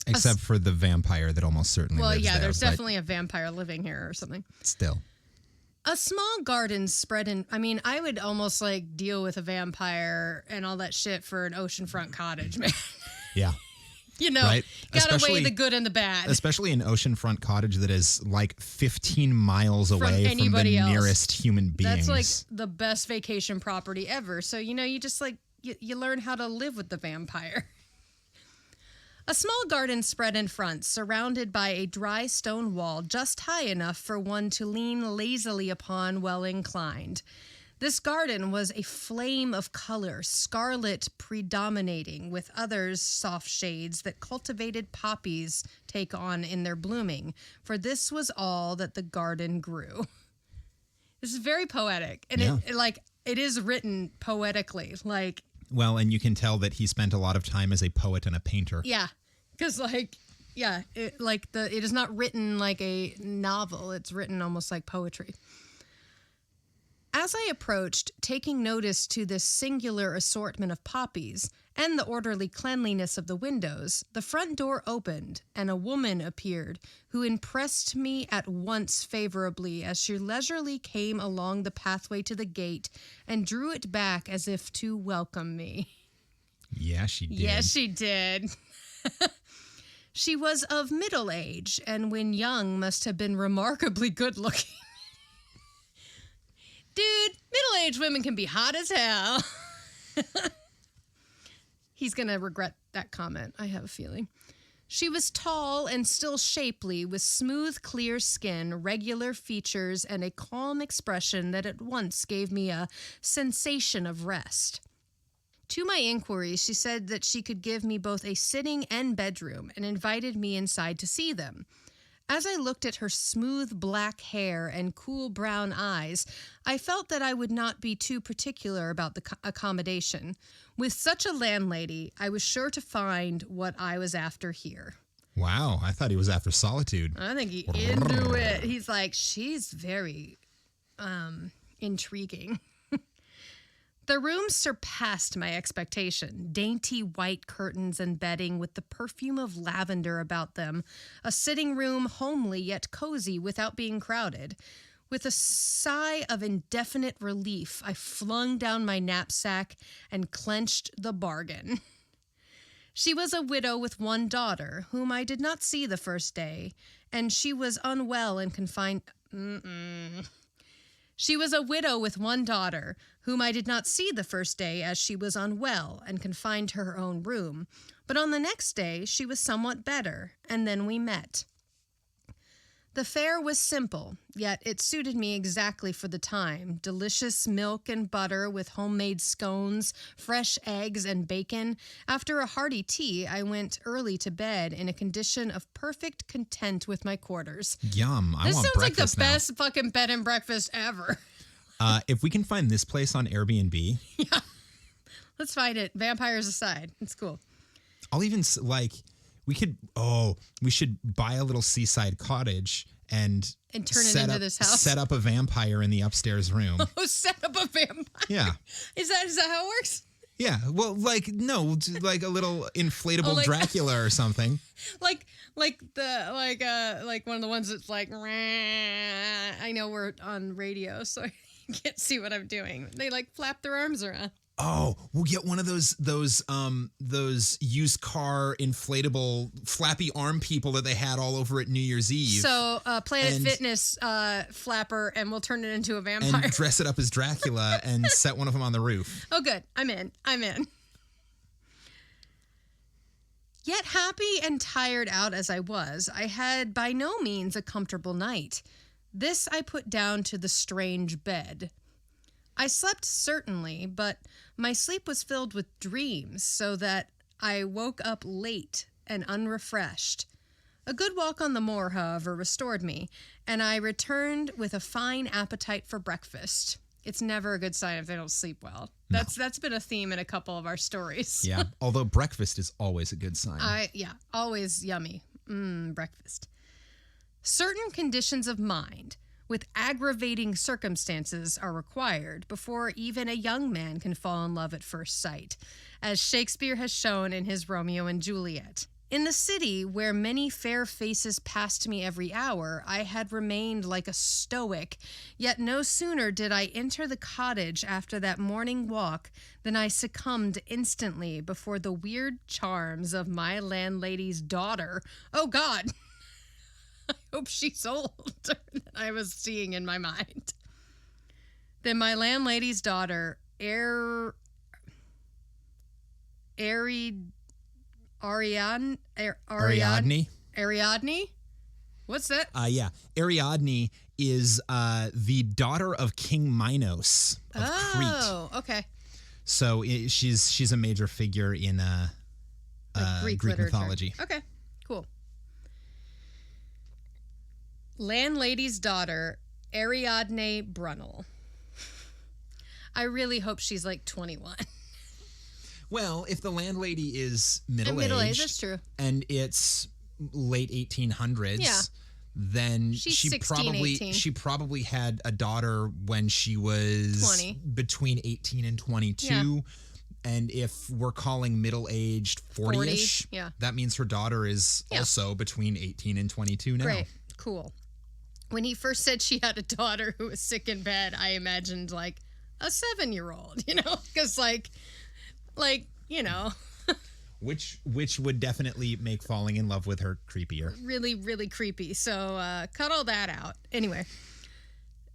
Except for the vampire that almost certainly lives there. Well, yeah, there's definitely a vampire living here or something. Still. A small garden spread in... I mean, I would almost, deal with a vampire and all that shit for an oceanfront cottage, man. Yeah. You know, right? Gotta weigh the good and the bad. Especially an oceanfront cottage that is 15 miles away from the nearest human beings. That's the best vacation property ever. So, you just you learn how to live with the vampire. A small garden spread in front, surrounded by a dry stone wall just high enough for one to lean lazily upon well inclined. This garden was a flame of color, scarlet predominating, with others soft shades that cultivated poppies take on in their blooming, for this was all that the garden grew. This is very poetic, and it is written poetically, Well, and you can tell that he spent a lot of time as a poet and a painter. Yeah, because it is not written like a novel; it's written almost like poetry. As I approached, taking notice to this singular assortment of poppies and the orderly cleanliness of the windows, the front door opened and a woman appeared who impressed me at once favorably as she leisurely came along the pathway to the gate and drew it back as if to welcome me. Yeah, she did. Yes, she did. She was of middle age and when young must have been remarkably good looking. Dude, middle-aged women can be hot as hell. He's going to regret that comment, I have a feeling. She was tall and still shapely, with smooth, clear skin, regular features, and a calm expression that at once gave me a sensation of rest. To my inquiries, she said that she could give me both a sitting and bedroom and invited me inside to see them. As I looked at her smooth black hair and cool brown eyes, I felt that I would not be too particular about the accommodation. With such a landlady, I was sure to find what I was after here. Wow, I thought he was after solitude. I think he into it. He's like, she's very intriguing. The room surpassed my expectation. Dainty white curtains and bedding with the perfume of lavender about them. A sitting room homely yet cozy without being crowded. With a sigh of indefinite relief, I flung down my knapsack and clenched the bargain. She was a widow with one daughter, whom I did not see the first day, and she was unwell and confined... She was a widow with one daughter, whom I did not see the first day as she was unwell and confined to her own room. But on the next day, she was somewhat better, and then we met. The fare was simple, yet it suited me exactly for the time. Delicious milk and butter with homemade scones, fresh eggs and bacon. After a hearty tea, I went early to bed in a condition of perfect content with my quarters. Yum. I want breakfast now. This sounds like the best fucking bed and breakfast ever. If we can find this place on Airbnb. Yeah. Let's find it. Vampires aside. It's cool. I'll even, we should buy a little seaside cottage and turn it into this house. Set up a vampire in the upstairs room. Oh, set up a vampire. Yeah. Is that how it works? Yeah. Well, like a little inflatable Dracula or something. Like one of the ones that's like, I know we're on radio, so you can't see what I'm doing. They flap their arms around. Oh, we'll get one of those used car inflatable flappy arm people that they had all over at New Year's Eve. So Planet Fitness flapper, and we'll turn it into a vampire. And dress it up as Dracula and set one of them on the roof. Oh, good. I'm in. Yet happy and tired out as I was, I had by no means a comfortable night. This I put down to the strange bed. I slept certainly, but my sleep was filled with dreams, so that I woke up late and unrefreshed. A good walk on the moor, however, restored me, and I returned with a fine appetite for breakfast. It's never a good sign if they don't sleep well. No. That's been a theme in a couple of our stories. Yeah, although breakfast is always a good sign. Always yummy. Breakfast. Certain conditions of mind with aggravating circumstances are required before even a young man can fall in love at first sight, as Shakespeare has shown in his Romeo and Juliet. In the city, where many fair faces passed me every hour, I had remained like a stoic, yet no sooner did I enter the cottage after that morning walk than I succumbed instantly before the weird charms of my landlady's daughter. Oh, God! I hope she's old, I was seeing in my mind. Then my landlady's daughter, Ariadne? What's that? Ariadne is the daughter of King Minos of Crete. Oh, okay. So she's a major figure in Greek mythology. Okay, cool. Landlady's daughter, Ariadne Brunel. I really hope she's 21. Well, if the landlady is middle-aged, that's true. And it's late 1800s, then she's 18. She probably had a daughter when she was 20. Between 18 and 22. Yeah. And if we're calling middle-aged 40-ish, 40, that means her daughter is also between 18 and 22 now. Great. Cool. When he first said she had a daughter who was sick in bed, I imagined a 7-year-old, because which would definitely make falling in love with her creepier. Really, really creepy. So cut all that out. Anyway,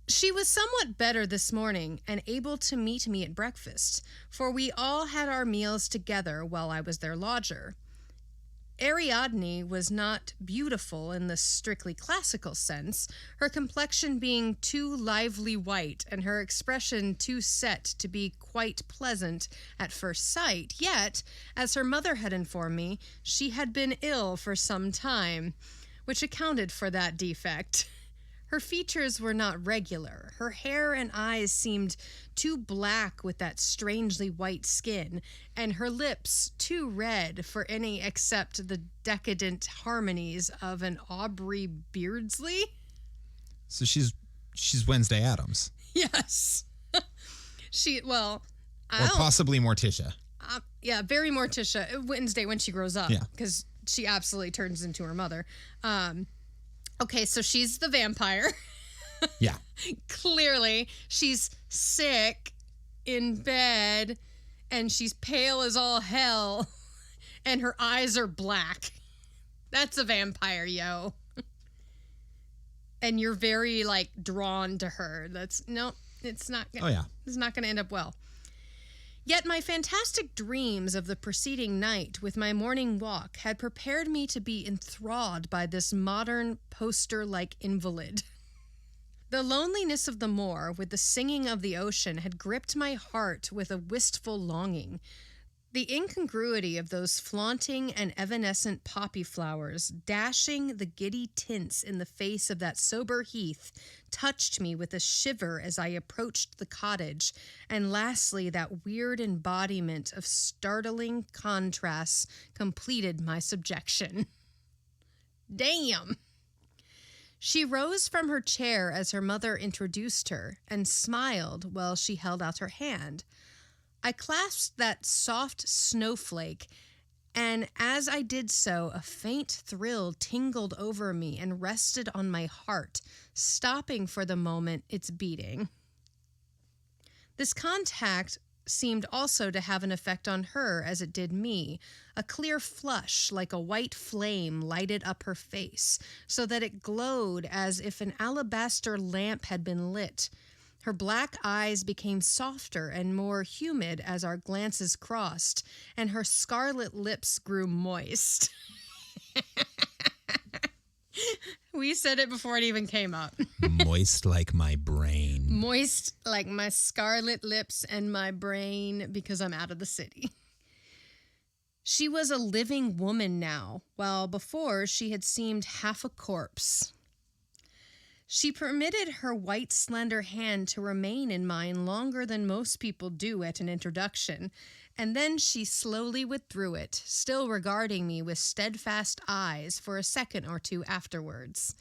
she was somewhat better this morning and able to meet me at breakfast, for we all had our meals together while I was their lodger. Ariadne was not beautiful in the strictly classical sense, her complexion being too lively white and her expression too set to be quite pleasant at first sight. Yet, as her mother had informed me, she had been ill for some time, which accounted for that defect. Her features were not regular. Her hair and eyes seemed too black with that strangely white skin, and her lips too red for any except the decadent harmonies of an Aubrey Beardsley. So she's Wednesday Addams. Yes. Or possibly Morticia. Very Morticia. Wednesday when she grows up. Yeah. Because she absolutely turns into her mother. Okay, so she's the vampire. Yeah. Clearly, she's sick in bed, and she's pale as all hell, and her eyes are black. That's a vampire, yo. And you're very, drawn to her. It's not. Oh, yeah. It's not going to end up well. Yet my fantastic dreams of the preceding night with my morning walk had prepared me to be enthralled by this modern poster-like invalid. The loneliness of the moor with the singing of the ocean had gripped my heart with a wistful longing. The incongruity of those flaunting and evanescent poppy flowers, dashing the giddy tints in the face of that sober heath, touched me with a shiver as I approached the cottage, and lastly, that weird embodiment of startling contrasts completed my subjection. Damn! She rose from her chair as her mother introduced her, and smiled while she held out her hand. I clasped that soft snowflake, and as I did so, a faint thrill tingled over me and rested on my heart, stopping for the moment its beating. This contact seemed also to have an effect on her as it did me. A clear flush like a white flame lighted up her face, so that it glowed as if an alabaster lamp had been lit. Her black eyes became softer and more humid as our glances crossed, and her scarlet lips grew moist. We said it before it even came up. Moist like my brain. Moist like my scarlet lips and my brain because I'm out of the city. She was a living woman now, while before she had seemed half a corpse. She permitted her white, slender hand to remain in mine longer than most people do at an introduction, and then she slowly withdrew it, still regarding me with steadfast eyes for a second or two afterwards.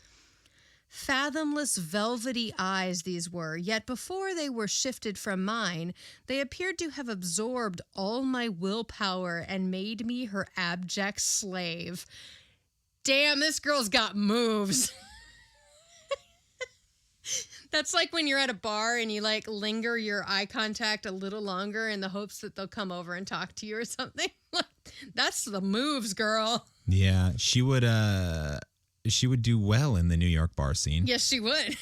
Fathomless, velvety eyes these were, yet before they were shifted from mine, they appeared to have absorbed all my willpower and made me her abject slave. Damn, this girl's got moves. That's like when you're at a bar and you like linger your eye contact a little longer in the hopes that they'll come over and talk to you or something. That's the moves, girl. Yeah, she would do well in the New York bar scene. Yes, she would.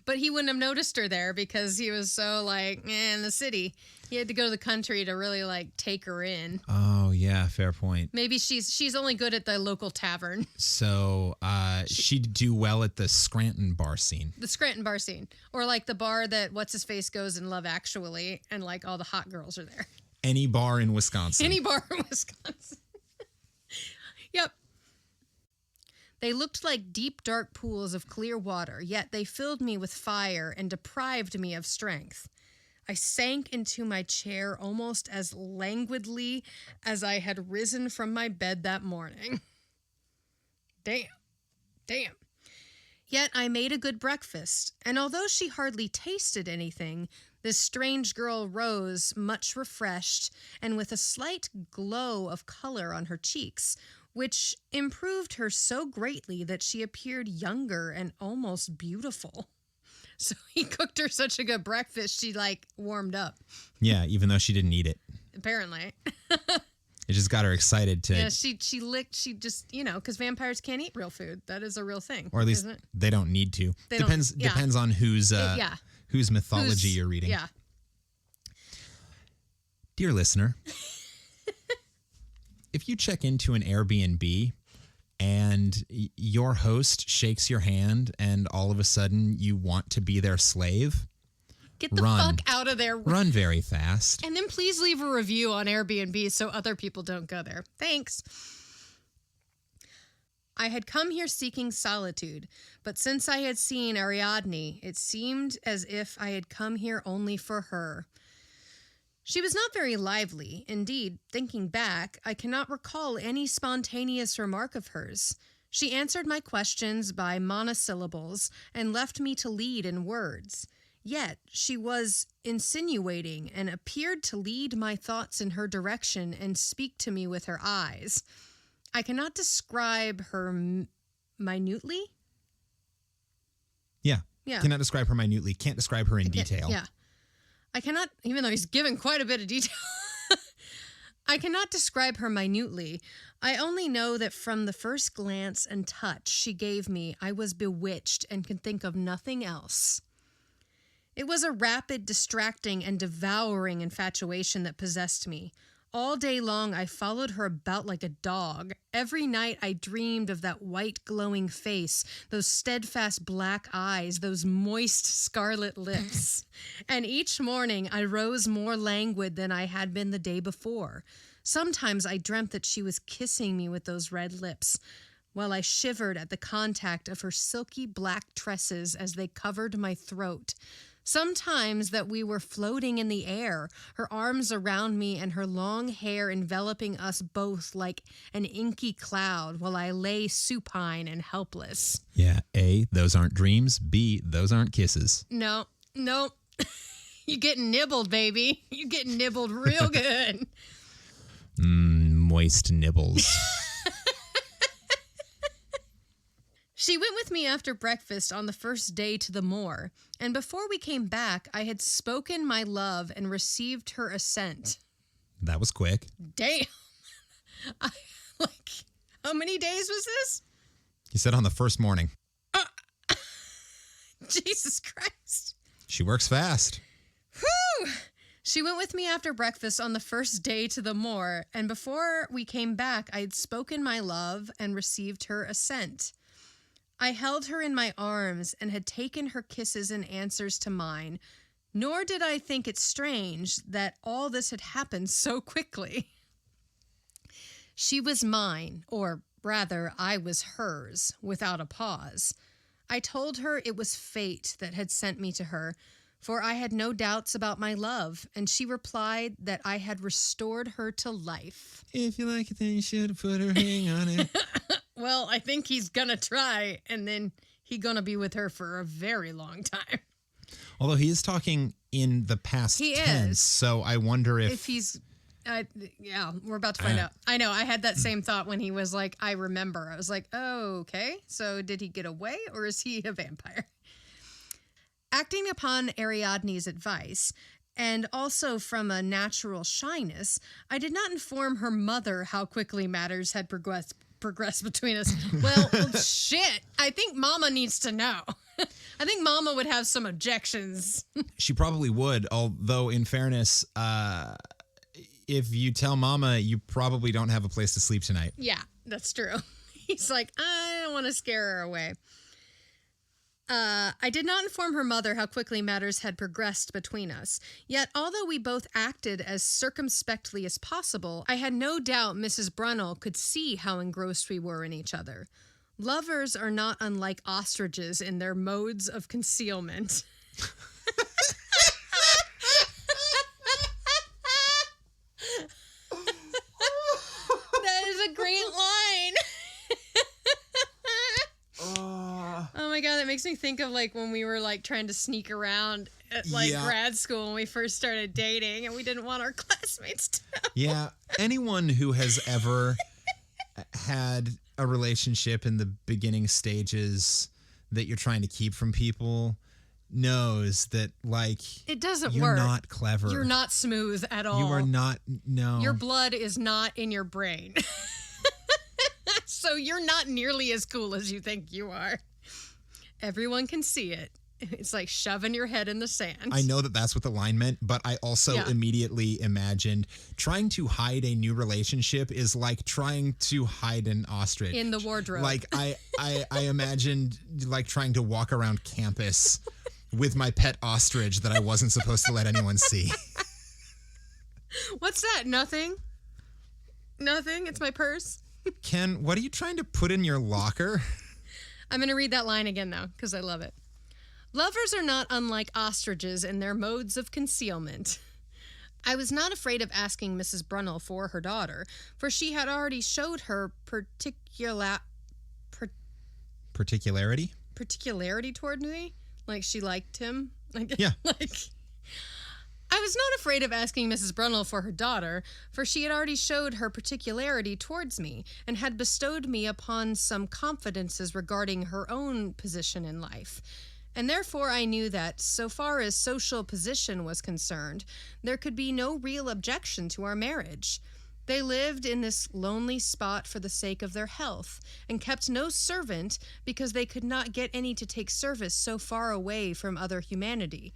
But he wouldn't have noticed her there because he was so like, in the city. He had to go to the country to really like take her in. Oh yeah, fair point. Maybe she's only good at the local tavern. So she'd do well at the Scranton bar scene. The Scranton bar scene. Or like the bar that What's-His-Face goes in Love Actually and like all the hot girls are there. Any bar in Wisconsin. Any bar in Wisconsin. Yep. They looked like deep, dark pools of clear water, yet they filled me with fire and deprived me of strength. I sank into my chair almost as languidly as I had risen from my bed that morning. Damn. Yet I made a good breakfast, and although she hardly tasted anything, this strange girl rose much refreshed and with a slight glow of color on her cheeks, which improved her so greatly that she appeared younger and almost beautiful. So he cooked her such a good breakfast, she like warmed up. Yeah, even though she didn't eat it. Apparently. It just got her excited to... Yeah, she just, because vampires can't eat real food. That is a real thing. Or at least they don't need to. Depends on whose mythology you're reading. Yeah. Dear listener, if you check into an Airbnb and your host shakes your hand and all of a sudden you want to be their slave, get the fuck out of there. Run very fast. And then please leave a review on Airbnb so other people don't go there. Thanks. I had come here seeking solitude, but since I had seen Ariadne, it seemed as if I had come here only for her. She was not very lively. Indeed, thinking back, I cannot recall any spontaneous remark of hers. She answered my questions by monosyllables and left me to lead in words. Yet she was insinuating and appeared to lead my thoughts in her direction and speak to me with her eyes. I cannot describe her minutely. Yeah. Cannot describe her minutely. Can't describe her in detail. Yeah. I cannot, even though he's given quite a bit of detail, I cannot describe her minutely. I only know that from the first glance and touch she gave me, I was bewitched and could think of nothing else. It was a rapid, distracting, and devouring infatuation that possessed me. All day long, I followed her about like a dog. Every night, I dreamed of that white, glowing face, those steadfast black eyes, those moist, scarlet lips. And each morning, I rose more languid than I had been the day before. Sometimes I dreamt that she was kissing me with those red lips, while I shivered at the contact of her silky black tresses as they covered my throat. Sometimes that we were floating in the air, her arms around me and her long hair enveloping us both like an inky cloud while I lay supine and helpless. Yeah, A, those aren't dreams. B, those aren't kisses. No. You getting nibbled, baby. You getting nibbled real good. Moist nibbles. She went with me after breakfast on the first day to the moor, and before we came back, I had spoken my love and received her assent. That was quick. Damn. How many days was this? He said on the first morning. Jesus Christ. She works fast. Whew. She went with me after breakfast on the first day to the moor, and before we came back, I had spoken my love and received her assent. I held her in my arms and had taken her kisses in answers to mine, nor did I think it strange that all this had happened so quickly. She was mine, or rather, I was hers, without a pause. I told her it was fate that had sent me to her, for I had no doubts about my love, and she replied that I had restored her to life. If you like it, then you should put her ring on it. Well, I think he's gonna try, and then he's gonna be with her for a very long time. Although he is talking in the past tense, so I wonder if he's... yeah, we're about to find out. I know, I had that same thought when he was like, I remember. I was like, oh, okay, so did he get away, or is he a vampire? Acting upon Ariadne's advice, and also from a natural shyness, I did not inform her mother how quickly matters had progressed between us. Well, shit. I think Mama needs to know. I think Mama would have some objections. She probably would, although in fairness, if you tell Mama, you probably don't have a place to sleep tonight. Yeah, that's true. He's like, I don't want to scare her away. I did not inform her mother how quickly matters had progressed between us. Yet, although we both acted as circumspectly as possible, I had no doubt Mrs. Brunel could see how engrossed we were in each other. Lovers are not unlike ostriches in their modes of concealment. That is a great line. Oh my God, that makes me think of like when we were like trying to sneak around at grad school when we first started dating and we didn't want our classmates to know. Yeah, anyone who has ever had a relationship in the beginning stages that you're trying to keep from people knows that like it doesn't you're work. You're not clever. You're not smooth at all. You are not. No. Your blood is not in your brain. So you're not nearly as cool as you think you are. Everyone can see it. It's like shoving your head in the sand. I know that that's what the line meant, but I also immediately imagined trying to hide a new relationship is like trying to hide an ostrich. In the wardrobe. Like I imagined like trying to walk around campus with my pet ostrich that I wasn't supposed to let anyone see. What's that? Nothing? Nothing? It's my purse? Ken, what are you trying to put in your locker? I'm going to read that line again, though, because I love it. Lovers are not unlike ostriches in their modes of concealment. I was not afraid of asking Mrs. Brunel for her daughter, for she had already showed her particularity toward me. Like she liked him. Yeah. I was not afraid of asking Mrs. Brunel for her daughter, for she had already showed her particularity towards me and had bestowed me upon some confidences regarding her own position in life. And therefore I knew that, so far as social position was concerned, there could be no real objection to our marriage. They lived in this lonely spot for the sake of their health, and kept no servant because they could not get any to take service so far away from other humanity.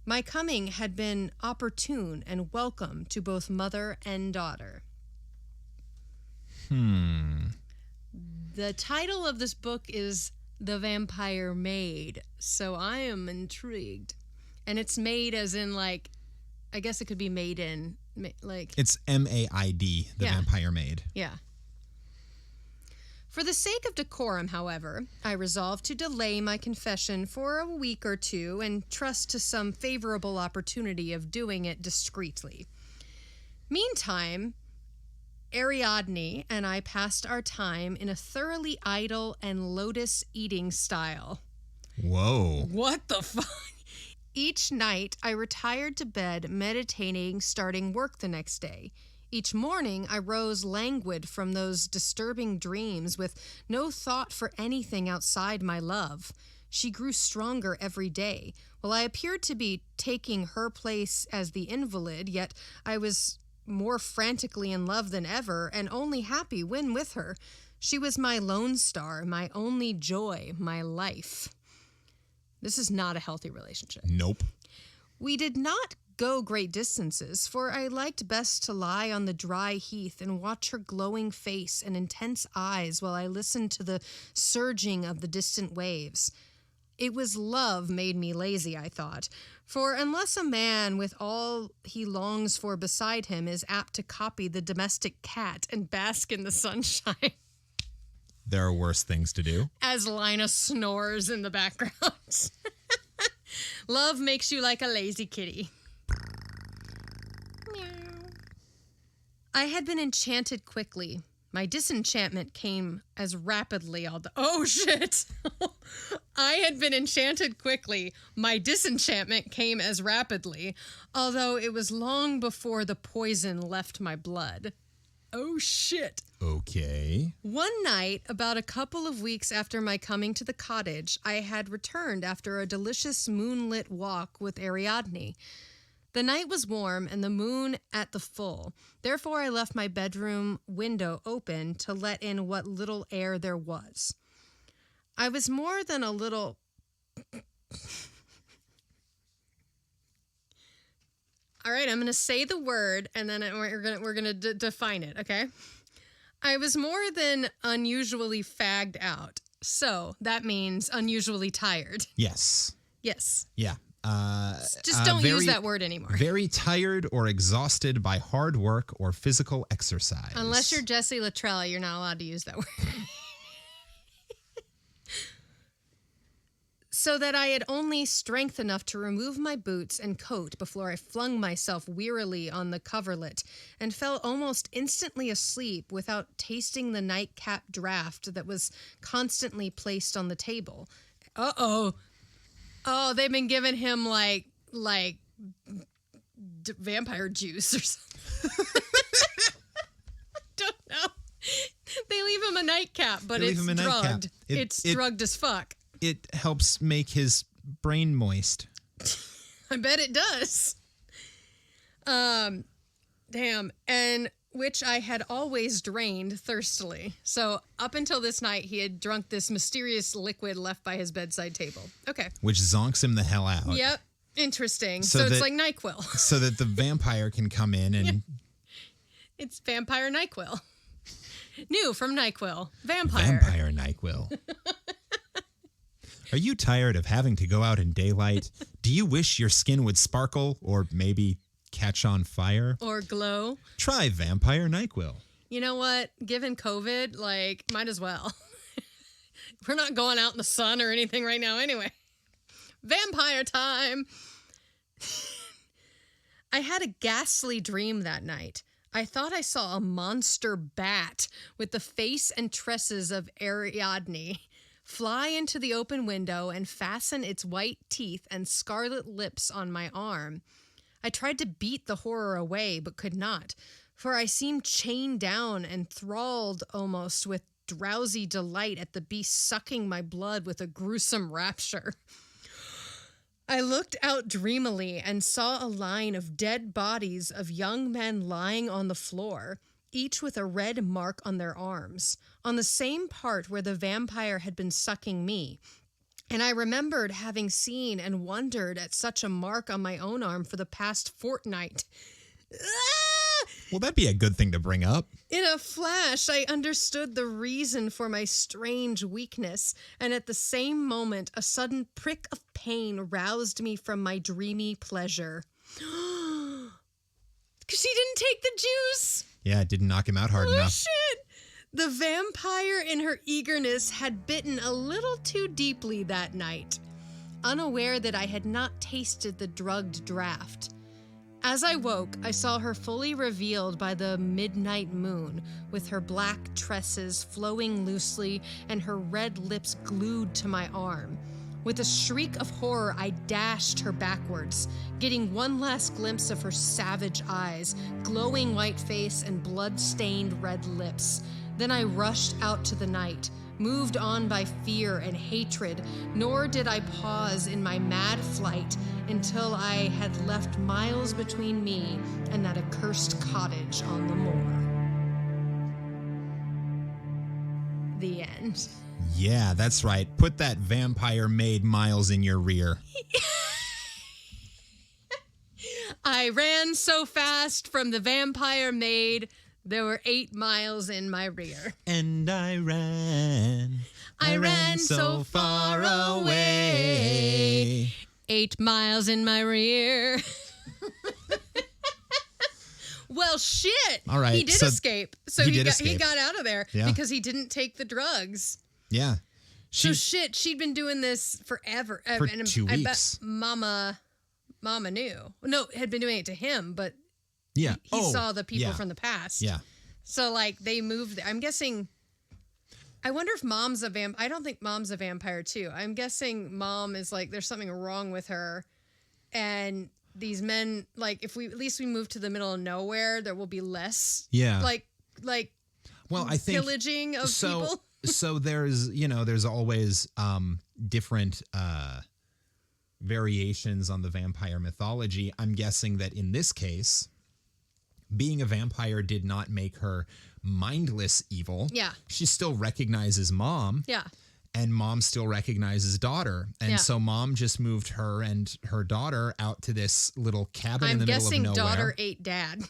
My coming had been opportune and welcome to both mother and daughter. The title of this book is The Vampire Maid, so I am intrigued. And it's maid as in, like, I guess it could be maiden, like... It's M-A-I-D, The Vampire Maid. Yeah. For the sake of decorum, however, I resolved to delay my confession for a week or two and trust to some favorable opportunity of doing it discreetly. Meantime, Ariadne and I passed our time in a thoroughly idle and lotus-eating style. Whoa. What the fuck? Each night, I retired to bed meditating, starting work the next day. Each morning, I rose languid from those disturbing dreams with no thought for anything outside my love. She grew stronger every day. While I appeared to be taking her place as the invalid, yet I was more frantically in love than ever and only happy when with her. She was my lone star, my only joy, my life. This is not a healthy relationship. Nope. We did not go great distances, for I liked best to lie on the dry heath and watch her glowing face and intense eyes while I listened to the surging of the distant waves. It was love made me lazy, I thought, for unless a man with all he longs for beside him is apt to copy the domestic cat and bask in the sunshine. There are worse things to do. As Lina snores in the background. Love makes you like a lazy kitty. Meow. I had been enchanted quickly. My disenchantment came as rapidly. Oh, shit. I had been enchanted quickly. My disenchantment came as rapidly, although it was long before the poison left my blood. Oh, shit. Okay. One night, about a couple of weeks after my coming to the cottage, I had returned after a delicious moonlit walk with Ariadne. The night was warm and the moon at the full. Therefore, I left my bedroom window open to let in what little air there was. I was more than a little... All right, I'm going to say the word, and then we're gonna define it, okay? I was more than unusually fagged out. So that means unusually tired. Yes. Yes. Yeah. Just don't use that word anymore. Very tired or exhausted by hard work or physical exercise. Unless you're Jesse Luttrell, you're not allowed to use that word. So that I had only strength enough to remove my boots and coat before I flung myself wearily on the coverlet and fell almost instantly asleep without tasting the nightcap draught that was constantly placed on the table. Uh-oh. Oh, they've been giving him like vampire juice or something. I don't know. They leave him a nightcap, but it's drugged. It's drugged as fuck. It helps make his brain moist. I bet it does. Damn. And which I had always drained thirstily. So up until this night, he had drunk this mysterious liquid left by his bedside table. Okay. Which zonks him the hell out. Yep. Interesting. So it's like NyQuil. So that the vampire can come in and... It's Vampire NyQuil. New from NyQuil. Vampire. Vampire NyQuil. Are you tired of having to go out in daylight? Do you wish your skin would sparkle or maybe catch on fire? Or glow? Try Vampire NyQuil. You know what? Given COVID, might as well. We're not going out in the sun or anything right now anyway. Vampire time! I had a ghastly dream that night. I thought I saw a monster bat with the face and tresses of Ariadne fly into the open window and fasten its white teeth and scarlet lips on my arm. I tried to beat the horror away, but could not, for I seemed chained down and thralled almost with drowsy delight at the beast sucking my blood with a gruesome rapture. I looked out dreamily and saw a line of dead bodies of young men lying on the floor, each with a red mark on their arms, on the same part where the vampire had been sucking me. And I remembered having seen and wondered at such a mark on my own arm for the past fortnight. Well, that'd be a good thing to bring up. In a flash, I understood the reason for my strange weakness, and at the same moment, a sudden prick of pain roused me from my dreamy pleasure. Because she didn't take the juice. Yeah, it didn't knock him out hard enough. Shit! The vampire in her eagerness had bitten a little too deeply that night, unaware that I had not tasted the drugged draft. As I woke, I saw her fully revealed by the midnight moon, with her black tresses flowing loosely and her red lips glued to my arm. With a shriek of horror, I dashed her backwards, getting one last glimpse of her savage eyes, glowing white face, and blood-stained red lips. Then I rushed out to the night, moved on by fear and hatred, nor did I pause in my mad flight until I had left miles between me and that accursed cottage on the moor. The end. Yeah, that's right. Put that Vampire Maid miles in your rear. I ran so fast from the Vampire Maid, there were 8 miles in my rear. And I ran so far away. 8 miles in my rear. Well, shit. All right. He did escape. So he got out of there because he didn't take the drugs. Yeah. She'd been doing this forever. For 2 weeks. I bet Mama knew. No, had been doing it to him, but yeah, he saw the people from the past. Yeah. So, like, they moved. I'm guessing. I wonder if Mom's a vampire. I don't think Mom's a vampire, too. I'm guessing Mom is like, there's something wrong with her. And these men, like, if we move to the middle of nowhere, there will be less. Yeah. Like, well, I think pillaging of people. So there's always different variations on the vampire mythology. I'm guessing that in this case, being a vampire did not make her mindless evil. Yeah. She still recognizes Mom. Yeah. And Mom still recognizes daughter. And so Mom just moved her and her daughter out to this little cabin in the middle of nowhere. I'm guessing daughter ate dad.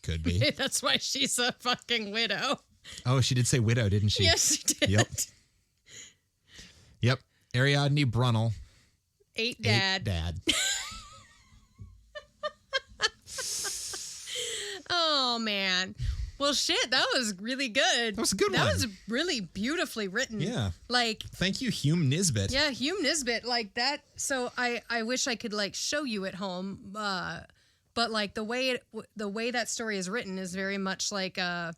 Could be. That's why she's a fucking widow. Oh, she did say widow, didn't she? Yes, she did. Yep. Ariadne Brunel. Ate dad. Oh, man. Well, shit, that was really good. That was a good one. That was really beautifully written. Yeah. Like. Thank you, Hume Nisbet. Yeah, Hume Nisbet. Like that. So I wish I could like show you at home. But like the way that story is written is very much like a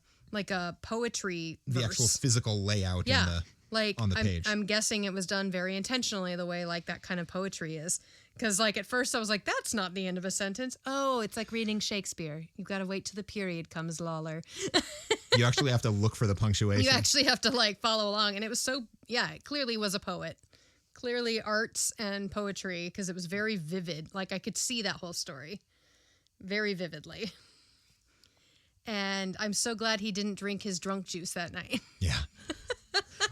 poetry verse. The actual physical layout on the page. I'm guessing it was done very intentionally the way like that kind of poetry is. Because like at first I was like, that's not the end of a sentence. Oh, it's like reading Shakespeare. You've got to wait till the period comes, Lawler. You actually have to look for the punctuation. You actually have to like follow along. And it was so, it clearly was a poet. Clearly arts and poetry because it was very vivid. Like I could see that whole story very vividly. And I'm so glad he didn't drink his drunk juice that night. Yeah.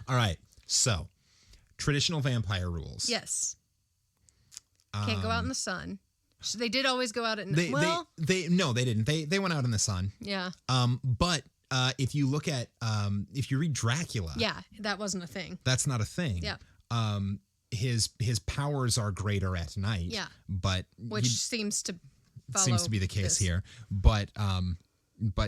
All right. So, traditional vampire rules. Yes. Can't go out in the sun. They did always go out at night. They didn't. They went out in the sun. Yeah. But if you look at if you read Dracula, that wasn't a thing. That's not a thing. Yeah. His powers are greater at night. Yeah. But which seems to be the case here. But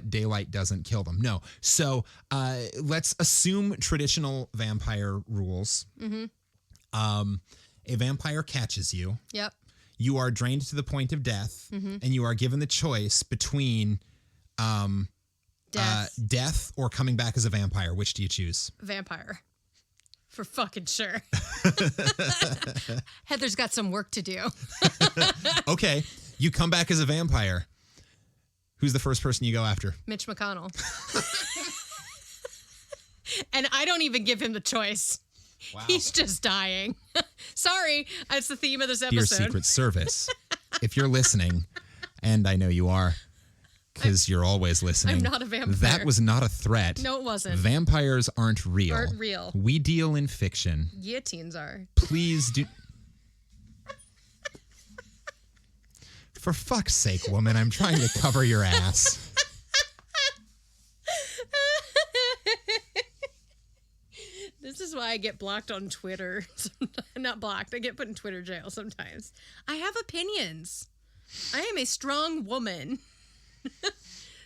daylight doesn't kill them. No. So let's assume traditional vampire rules. Mm-hmm. A vampire catches you. Yep. You are drained to the point of death, and you are given the choice between death or coming back as a vampire. Which do you choose? Vampire. For fucking sure. Heather's got some work to do. Okay. You come back as a vampire. Who's the first person you go after? Mitch McConnell. And I don't even give him the choice. Wow. He's just dying. Sorry, that's the theme of this episode. Dear Secret Service, if you're listening, and I know you are, because you're always listening. I'm not a vampire. That was not a threat. No, it wasn't. Vampires aren't real. Aren't real. We deal in fiction. Guillotines are. Please do. For fuck's sake, woman, I'm trying to cover your ass. This is why I get blocked on Twitter. Not blocked. I get put in Twitter jail sometimes. I have opinions. I am a strong woman.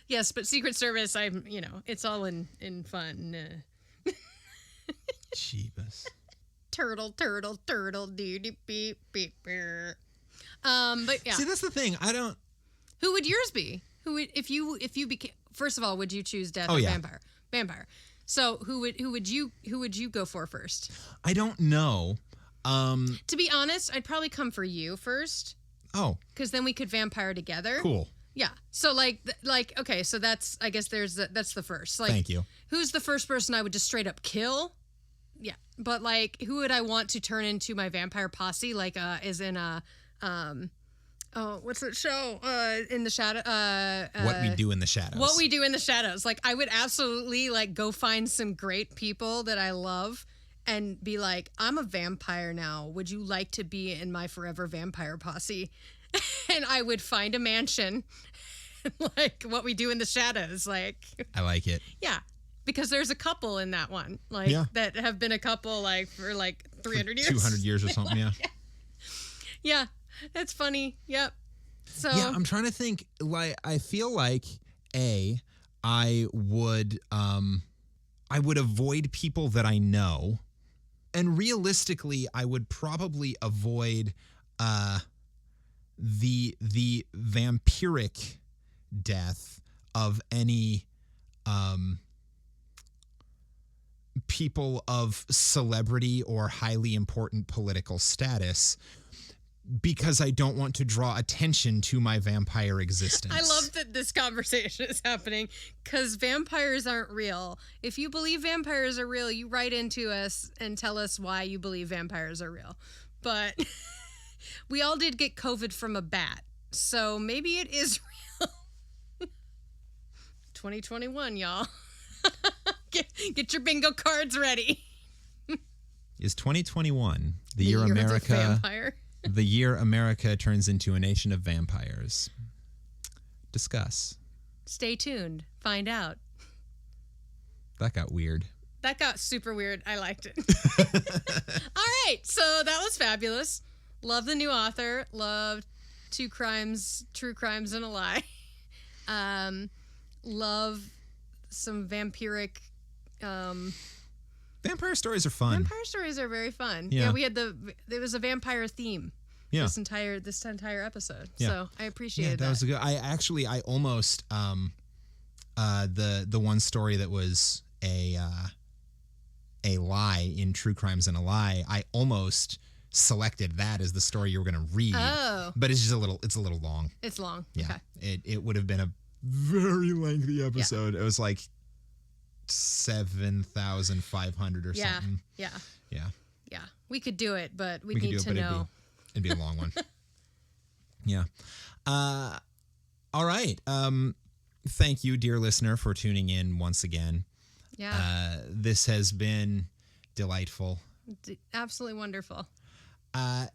Yes, but Secret Service, it's all in fun. Jeebus. Turtle, doo beep beep. But yeah. See, that's the thing. I don't. Who would yours be? Who would if you became? First of all, would you choose death or vampire? Vampire. So who would you go for first? I don't know. To be honest, I'd probably come for you first. Oh. Because then we could vampire together. Cool. Yeah. So okay. So that's I guess that's the first. Like, thank you. Who's the first person I would just straight up kill? Yeah. But like, who would I want to turn into my vampire posse? Like, as in what's that show? In the shadow. What We Do in the Shadows. What We Do in the Shadows. Like, I would absolutely like go find some great people that I love and be like, I'm a vampire now. Would you like to be in my forever vampire posse? And I would find a mansion, like What We Do in the Shadows. Like, I like it. Yeah. Because there's a couple in that one, like that have been a couple like for like 300 years. 200 years or something, yeah. Yeah. That's funny. Yep. So yeah, I'm trying to think. Like, I feel like I would avoid people that I know, and realistically, I would probably avoid the vampiric death of any people of celebrity or highly important political status, because I don't want to draw attention to my vampire existence. I love that this conversation is happening because vampires aren't real. If you believe vampires are real, you write into us and tell us why you believe vampires are real. But we all did get COVID from a bat, so maybe it is real. 2021, y'all. Get your bingo cards ready. Is 2021 the year America... vampire? The year America turns into a nation of vampires. Discuss. Stay tuned. Find out. That got weird. That got super weird. I liked it. All right. So that was fabulous. Love the new author. Love True Crimes and a Lie. Love some vampiric... Vampire stories are fun. Vampire stories are very fun. Yeah, we had there was a vampire theme. Yeah. This entire episode. Yeah. So I appreciated that. That was a good. I almost the one story that was a lie in True Crimes and a Lie. I almost selected that as the story you were going to read. Oh, but it's just a little long. It's long. Yeah, okay. It would have been a very lengthy episode. Yeah. It was like 7,500 or something. Yeah. Yeah. We could do it, but we need to know. It'd be a long one. Yeah. All right. Thank you, dear listener, for tuning in once again. Yeah. This has been delightful. Absolutely wonderful.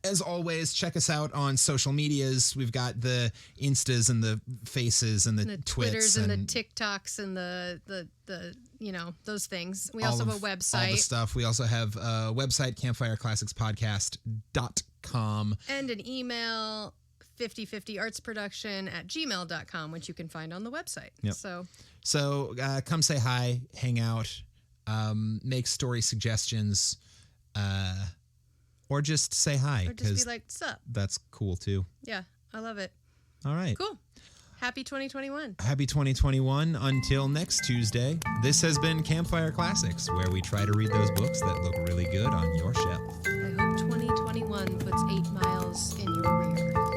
As always, check us out on social medias. We've got the Instas and the Faces and the Twitters and the TikToks and the those things. We also have a website. All the stuff. We also have a website, campfireclassicspodcast.com. And an email, 5050artsproduction@gmail.com, which you can find on the website. Yep. So come say hi, hang out, make story suggestions, or just say hi. Or just be like, sup. That's cool too. Yeah, I love it. All right. Cool. Happy 2021. Happy 2021. Until next Tuesday, this has been Campfire Classics, where we try to read those books that look really good on your shelf. I hope 2021 puts 8 miles in your rear.